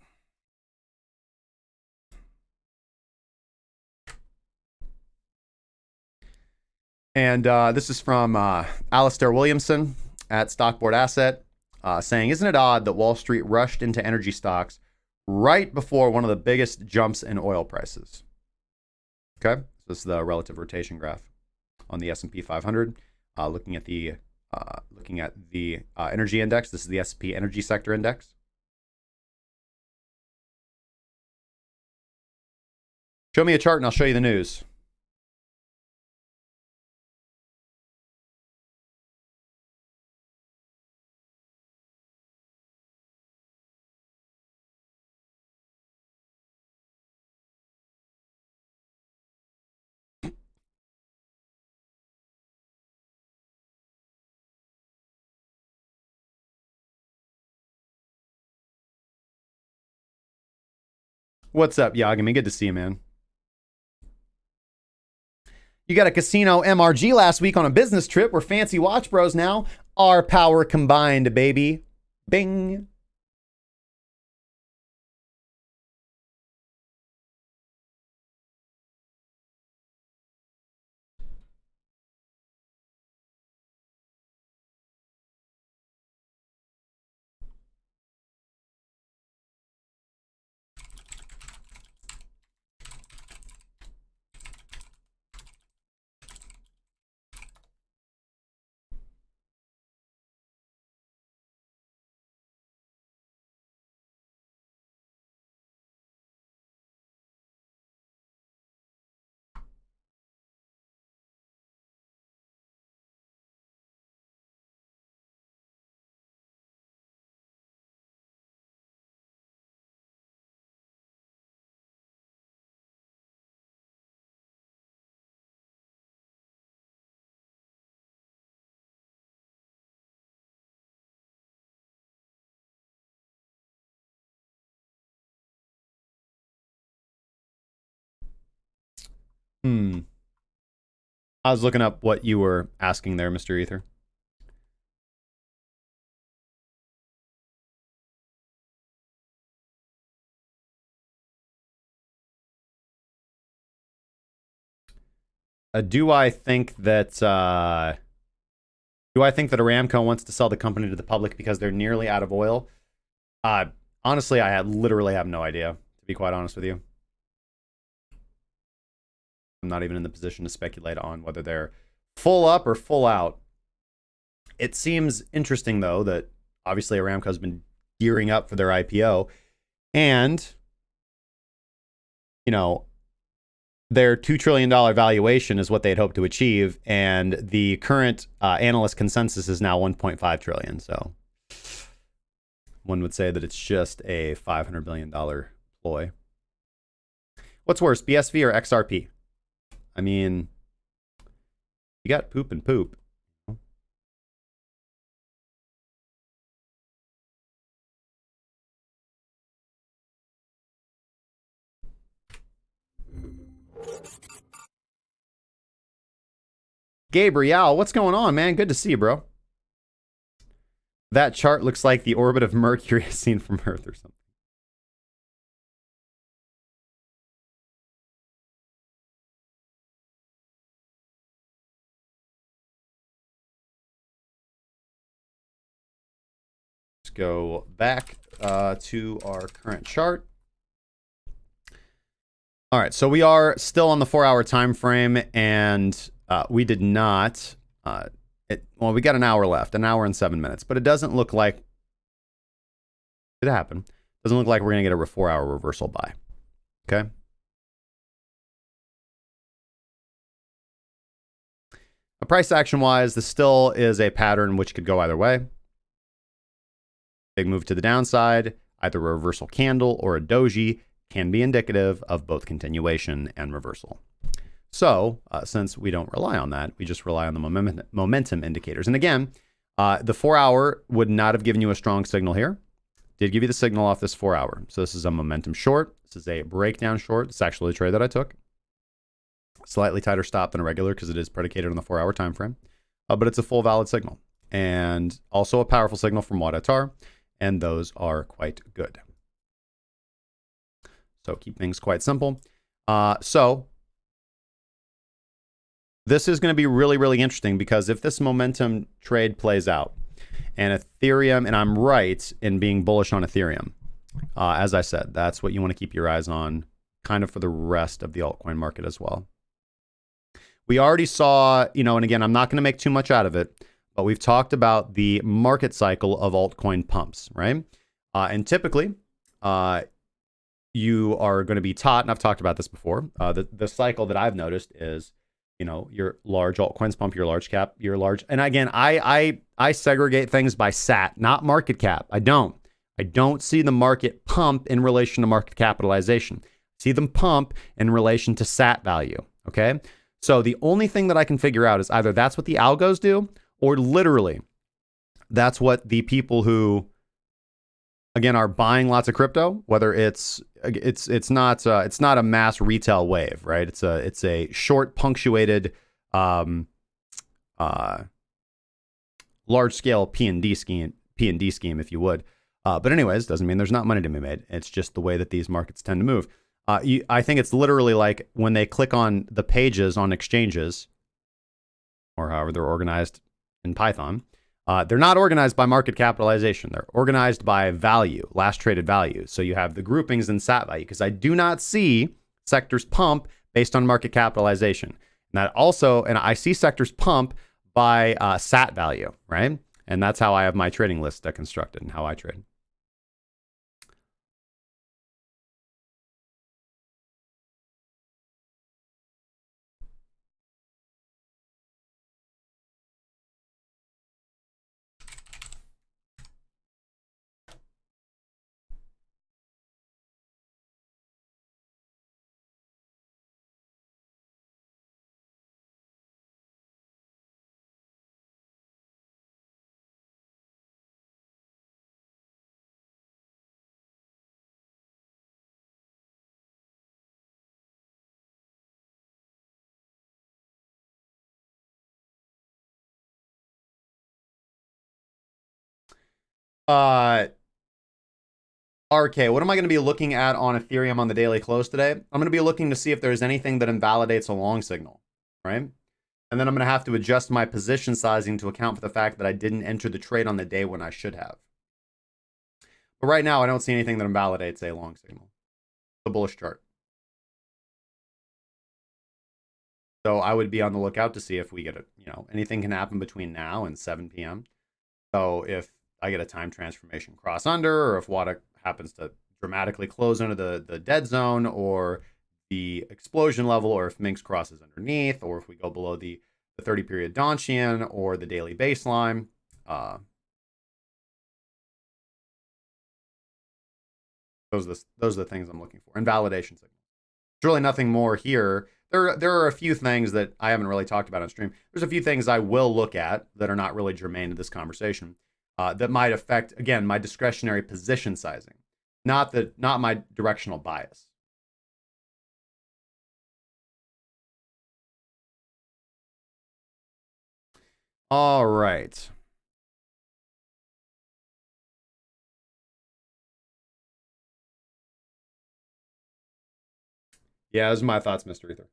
And this is from Alistair Williamson at Stockboard Asset. Saying, isn't it odd that Wall Street rushed into energy stocks right before one of the biggest jumps in oil prices? Okay, so this is the relative rotation graph on the S&P 500. Looking at the energy index. This is the S&P Energy Sector Index. Show me a chart and I'll show you the news. What's up, Yagami? Good to see you, man. You got a casino MRG last week on a business trip. We're fancy watch bros now. Our power combined, baby. Bing. I was looking up what you were asking there, Mr. Ether. Do I think that Aramco wants to sell the company to the public because they're nearly out of oil? Honestly, I literally have no idea, to be quite honest with you. I'm not even in the position to speculate on whether they're full up or full out. It seems interesting, though, that obviously Aramco's been gearing up for their IPO, and, you know, their $2 trillion valuation is what they'd hoped to achieve, and the current analyst consensus is now $1.5 trillion. So one would say that it's just a $500 billion ploy. What's worse, BSV or XRP? I mean, you got poop and poop. Gabriel, what's going on, man? Good to see you, bro. That chart looks like the orbit of Mercury seen from Earth or something. Let's go back to our current chart. All right, so we are still on the 4-hour time frame, and we did not. Well, we got an hour left, an hour and 7 minutes, but it doesn't look like it happened. Doesn't look like we're gonna get a 4-hour reversal buy. Okay. Price action wise, this still is a pattern which could go either way. Big move to the downside, either a reversal candle or a doji, can be indicative of both continuation and reversal. So, since we don't rely on that, we just rely on the momentum indicators. And again, the 4-hour would not have given you a strong signal here. Did give you the signal off this 4-hour. So this is a momentum short. This is a breakdown short. It's actually a trade that I took. Slightly tighter stop than a regular because it is predicated on the 4-hour time frame. But it's a full valid signal. And also a powerful signal from Wadatar. And those are quite good. So keep things quite simple. So this is going to be really, really interesting because if this momentum trade plays out and Ethereum, and I'm right in being bullish on Ethereum, as I said, that's what you want to keep your eyes on kind of for the rest of the altcoin market as well. We already saw, and again, I'm not going to make too much out of it, but we've talked about the market cycle of altcoin pumps, right? And typically, you are going to be taught, and I've talked about this before, the cycle that I've noticed is, your large altcoins pump, your large cap, your large, and again, I segregate things by SAT, not market cap. I don't see the market pump in relation to market capitalization. See them pump in relation to SAT value, okay? So the only thing that I can figure out is either that's what the algos do, or literally that's what the people who, again, are buying lots of crypto, whether it's not a mass retail wave, right? It's a short punctuated large scale P&D scheme, if you would. But anyways, doesn't mean there's not money to be made. It's just the way that these markets tend to move. I think it's literally like when they click on the pages on exchanges, or however they're organized in Python, they're not organized by market capitalization. They're organized by value, last traded value. So you have the groupings in SAT value, because I do not see sectors pump based on market capitalization. And I see sectors pump by SAT value, right? And that's how I have my trading list constructed and how I trade. RK, what am I going to be looking at on Ethereum on the daily close today? I'm going to be looking to see if there's anything that invalidates a long signal, right? And then I'm going to have to adjust my position sizing to account for the fact that I didn't enter the trade on the day when I should have. But right now, I don't see anything that invalidates a long signal. The bullish chart. So I would be on the lookout to see if we get a, anything can happen between now and 7 p.m. So if I get a time transformation cross under, or if WADA happens to dramatically close under the dead zone, or the explosion level, or if Minx crosses underneath, or if we go below the 30 period Donchian or the daily baseline. Those are the things I'm looking for. And validation signal. There's really nothing more here. There are a few things that I haven't really talked about on stream. There's a few things I will look at that are not really germane to this conversation, that might affect, again, my discretionary position sizing, not my directional bias. All right. Yeah, those are my thoughts, Mr. Ether.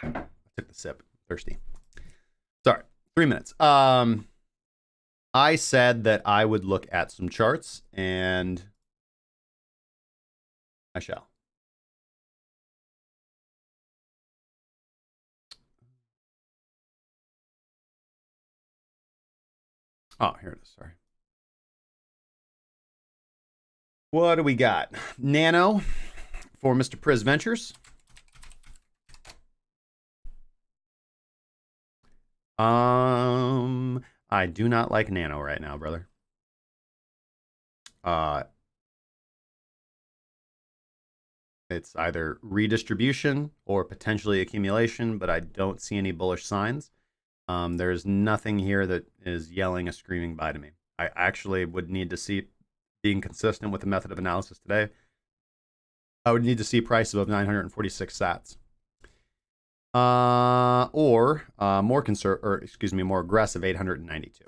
I took the sip. Thirsty. Sorry. 3 minutes. I said that I would look at some charts, and I shall. Oh, here it is. Sorry. What do we got? Nano for Mr. Priz Ventures. I do not like Nano right now, brother. It's either redistribution or potentially accumulation, but I don't see any bullish signs. There's nothing here that is yelling a screaming buy to me. I actually would need to see, being consistent with the method of analysis today, I would need to see price above 946 sats. Or more aggressive 892.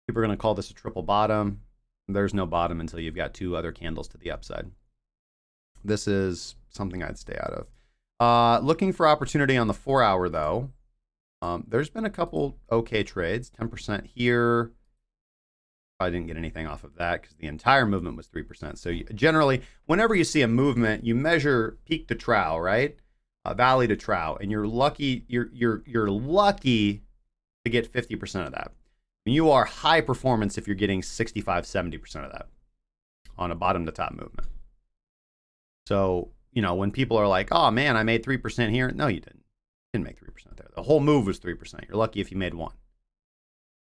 People are going to call this a triple bottom. There's no bottom until you've got two other candles to the upside. This is something I'd stay out of. Looking for opportunity on the 4 hour though. There's been a couple okay trades, 10% here. I didn't get anything off of that because the entire movement was 3%. So generally, whenever you see a movement, you measure peak to trough, right? Valley to trough, and you're lucky. You're lucky to get 50% of that. You are high performance if you're getting 65, 70% of that on a bottom to top movement. So, you know, when people are like, oh man, I made 3% here. No, you didn't. You didn't make 3% there. The whole move was 3%. You're lucky if you made 1.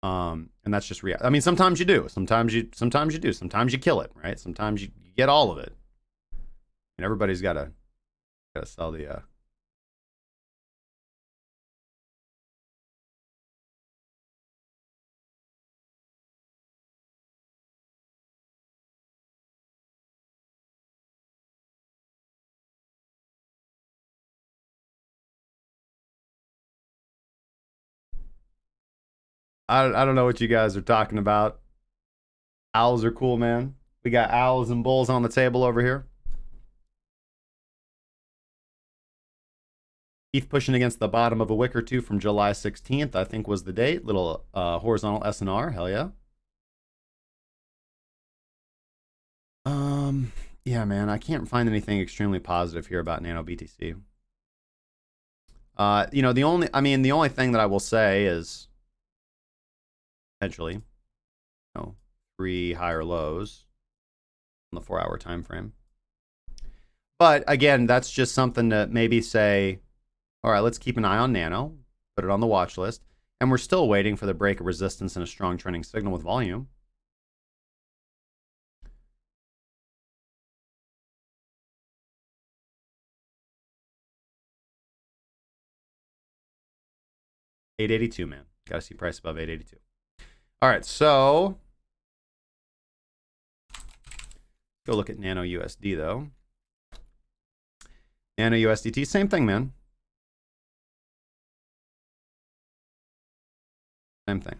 And that's just reality. I mean, sometimes you do. Sometimes you do. Sometimes you kill it, right? Sometimes you get all of it. And everybody's gotta sell the I don't know what you guys are talking about. Owls are cool, man. We got owls and bulls on the table over here. ETH pushing against the bottom of a wick or two from July 16th, I think was the date. Little horizontal SNR, hell yeah. Yeah, man, I can't find anything extremely positive here about Nano BTC. You know, the only thing that I will say is potentially, you know, 3 higher lows on the 4-hour time frame. But again, that's just something to maybe say, all right, let's keep an eye on Nano, put it on the watch list, and we're still waiting for the break of resistance and a strong trending signal with volume. $882, man. Got to see price above $882. All right, so go look at Nano USD though. Nano USDT, same thing, man. Same thing.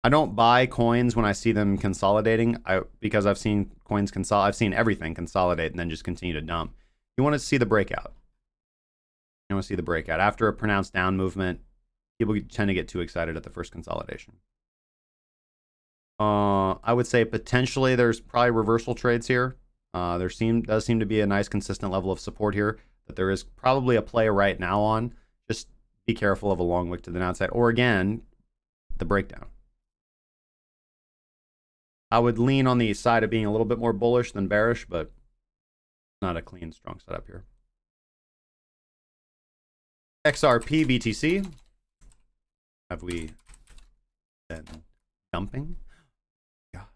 I don't buy coins when I see them consolidating. Because I've seen coins consolidate. I've seen everything consolidate and then just continue to dump. You want to see the breakout. You want to see the breakout after a pronounced down movement. People tend to get too excited at the first consolidation. I would say potentially there's probably reversal trades here. There does seem to be a nice consistent level of support here that there is probably a play right now on. Just be careful of a long wick to the downside, or again, the breakdown. I would lean on the side of being a little bit more bullish than bearish, but not a clean, strong setup here. XRP BTC. Have we been dumping? God.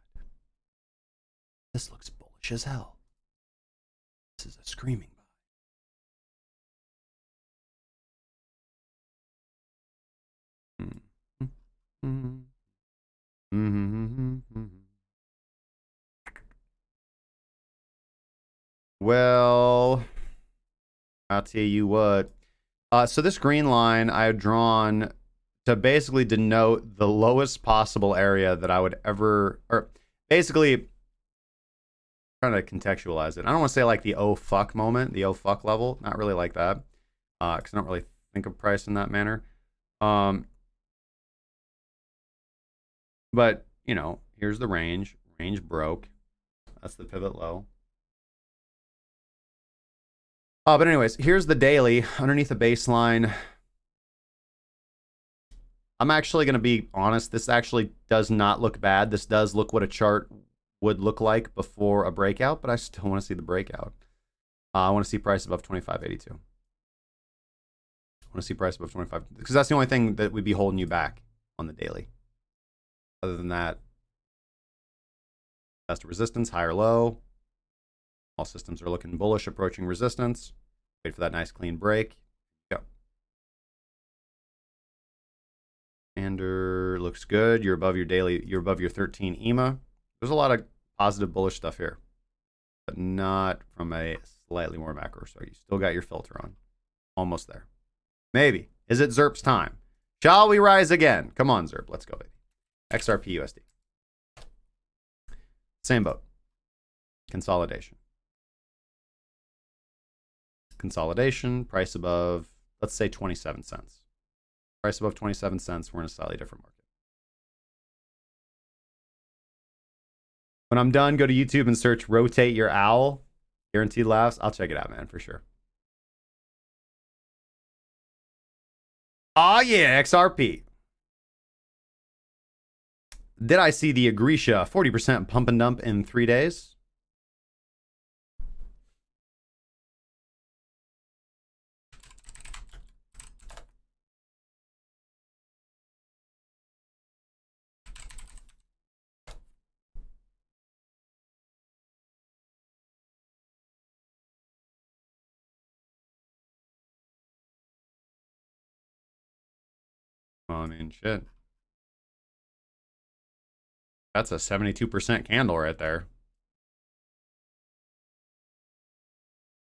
This looks bullish as hell. This is a screaming buy. Well, I'll tell you what. So this green line I had drawn to basically denote the lowest possible area that I would ever, or basically trying to contextualize it. I don't want to say like the oh fuck moment, the oh fuck level, not really like that, because I don't really think of price in that manner. But you know, here's the range. Range broke. That's the pivot low. But anyways, here's the daily underneath the baseline. I'm actually going to be honest. This actually does not look bad. This does look what a chart would look like before a breakout, but I still want to see the breakout. I want to see price above 25.82. I want to see price above 25 because that's the only thing that would be holding you back on the daily. Other than that, test resistance, high or low. All systems are looking bullish, approaching resistance. Wait for that nice clean break. Go. Standard looks good. You're above your daily. You're above your 13 EMA. There's a lot of positive bullish stuff here, but not from a slightly more macro. So you still got your filter on. Almost there. Maybe. Is it ZERP's time? Shall we rise again? Come on, ZERP. Let's go, baby. XRP USD. Same boat. Consolidation. Consolidation. Price above, let's say 27 cents. Price above 27 cents. We're in a slightly different market. When I'm done, go to YouTube and search rotate your owl. Guaranteed laughs. I'll check it out, man, for sure. Oh, yeah, XRP. Did I see the Agrisha 40% pump and dump in 3 days? Well, I mean, shit. That's a 72% candle right there.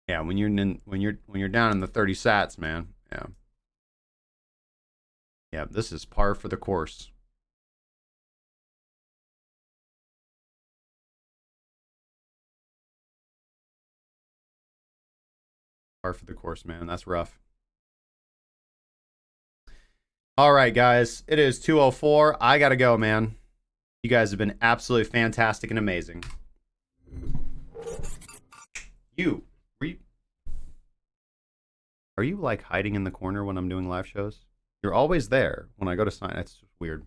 Yeah, when you're down in the 30 sats, man. Yeah. Yeah, this is par for the course. Par for the course, man. That's rough. All right, guys. It is 2:04. I got to go, man. You guys have been absolutely fantastic and amazing. Are you like hiding in the corner when I'm doing live shows? You're always there when I go to sign. That's just weird.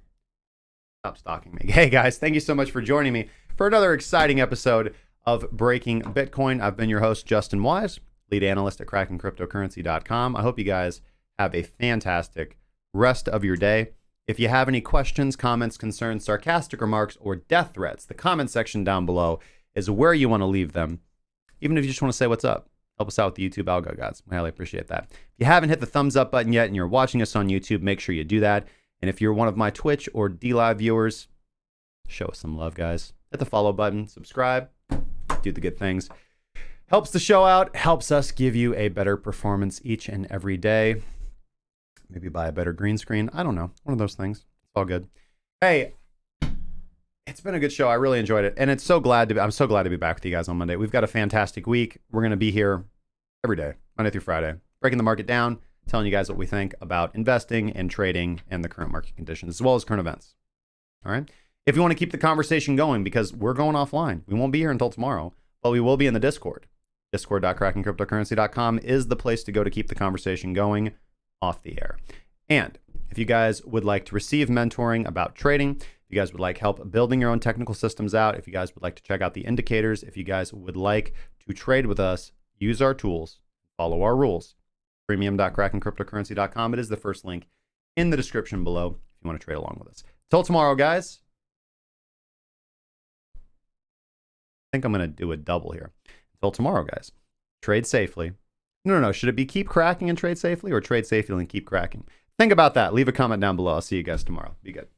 Stop stalking me. Hey guys, thank you so much for joining me for another exciting episode of Breaking Bitcoin. I've been your host, Justin Wise, lead analyst at KrakenCryptocurrency.com. I hope you guys have a fantastic rest of your day. If you have any questions, comments, concerns, sarcastic remarks, or death threats, the comment section down below is where you want to leave them. Even if you just want to say what's up. Help us out with the YouTube algo, guys. We highly appreciate that. If you haven't hit the thumbs up button yet and you're watching us on YouTube, make sure you do that. And if you're one of my Twitch or DLive viewers, show us some love, guys. Hit the follow button, subscribe, do the good things. Helps the show out, helps us give you a better performance each and every day. Maybe buy a better green screen. I don't know. One of those things. It's all good. Hey, it's been a good show. I really enjoyed it. And I'm so glad to be back with you guys on Monday. We've got a fantastic week. We're going to be here every day, Monday through Friday, breaking the market down, telling you guys what we think about investing and trading and the current market conditions, as well as current events. All right. If you want to keep the conversation going, because we're going offline, we won't be here until tomorrow, but we will be in the Discord. Discord.KrakenCryptocurrency.com is the place to go to keep the conversation going off the air. And if you guys would like to receive mentoring about trading, if you guys would like help building your own technical systems out, if you guys would like to check out the indicators, if you guys would like to trade with us, use our tools, follow our rules, premium.KrakenCryptocurrency.com. It is the first link in the description below if you want to trade along with us. Till tomorrow, guys. I think I'm going to do a double here. Until tomorrow, guys. Trade safely. No. Should it be keep cracking and trade safely, or trade safely and keep cracking? Think about that. Leave a comment down below. I'll see you guys tomorrow. Be good.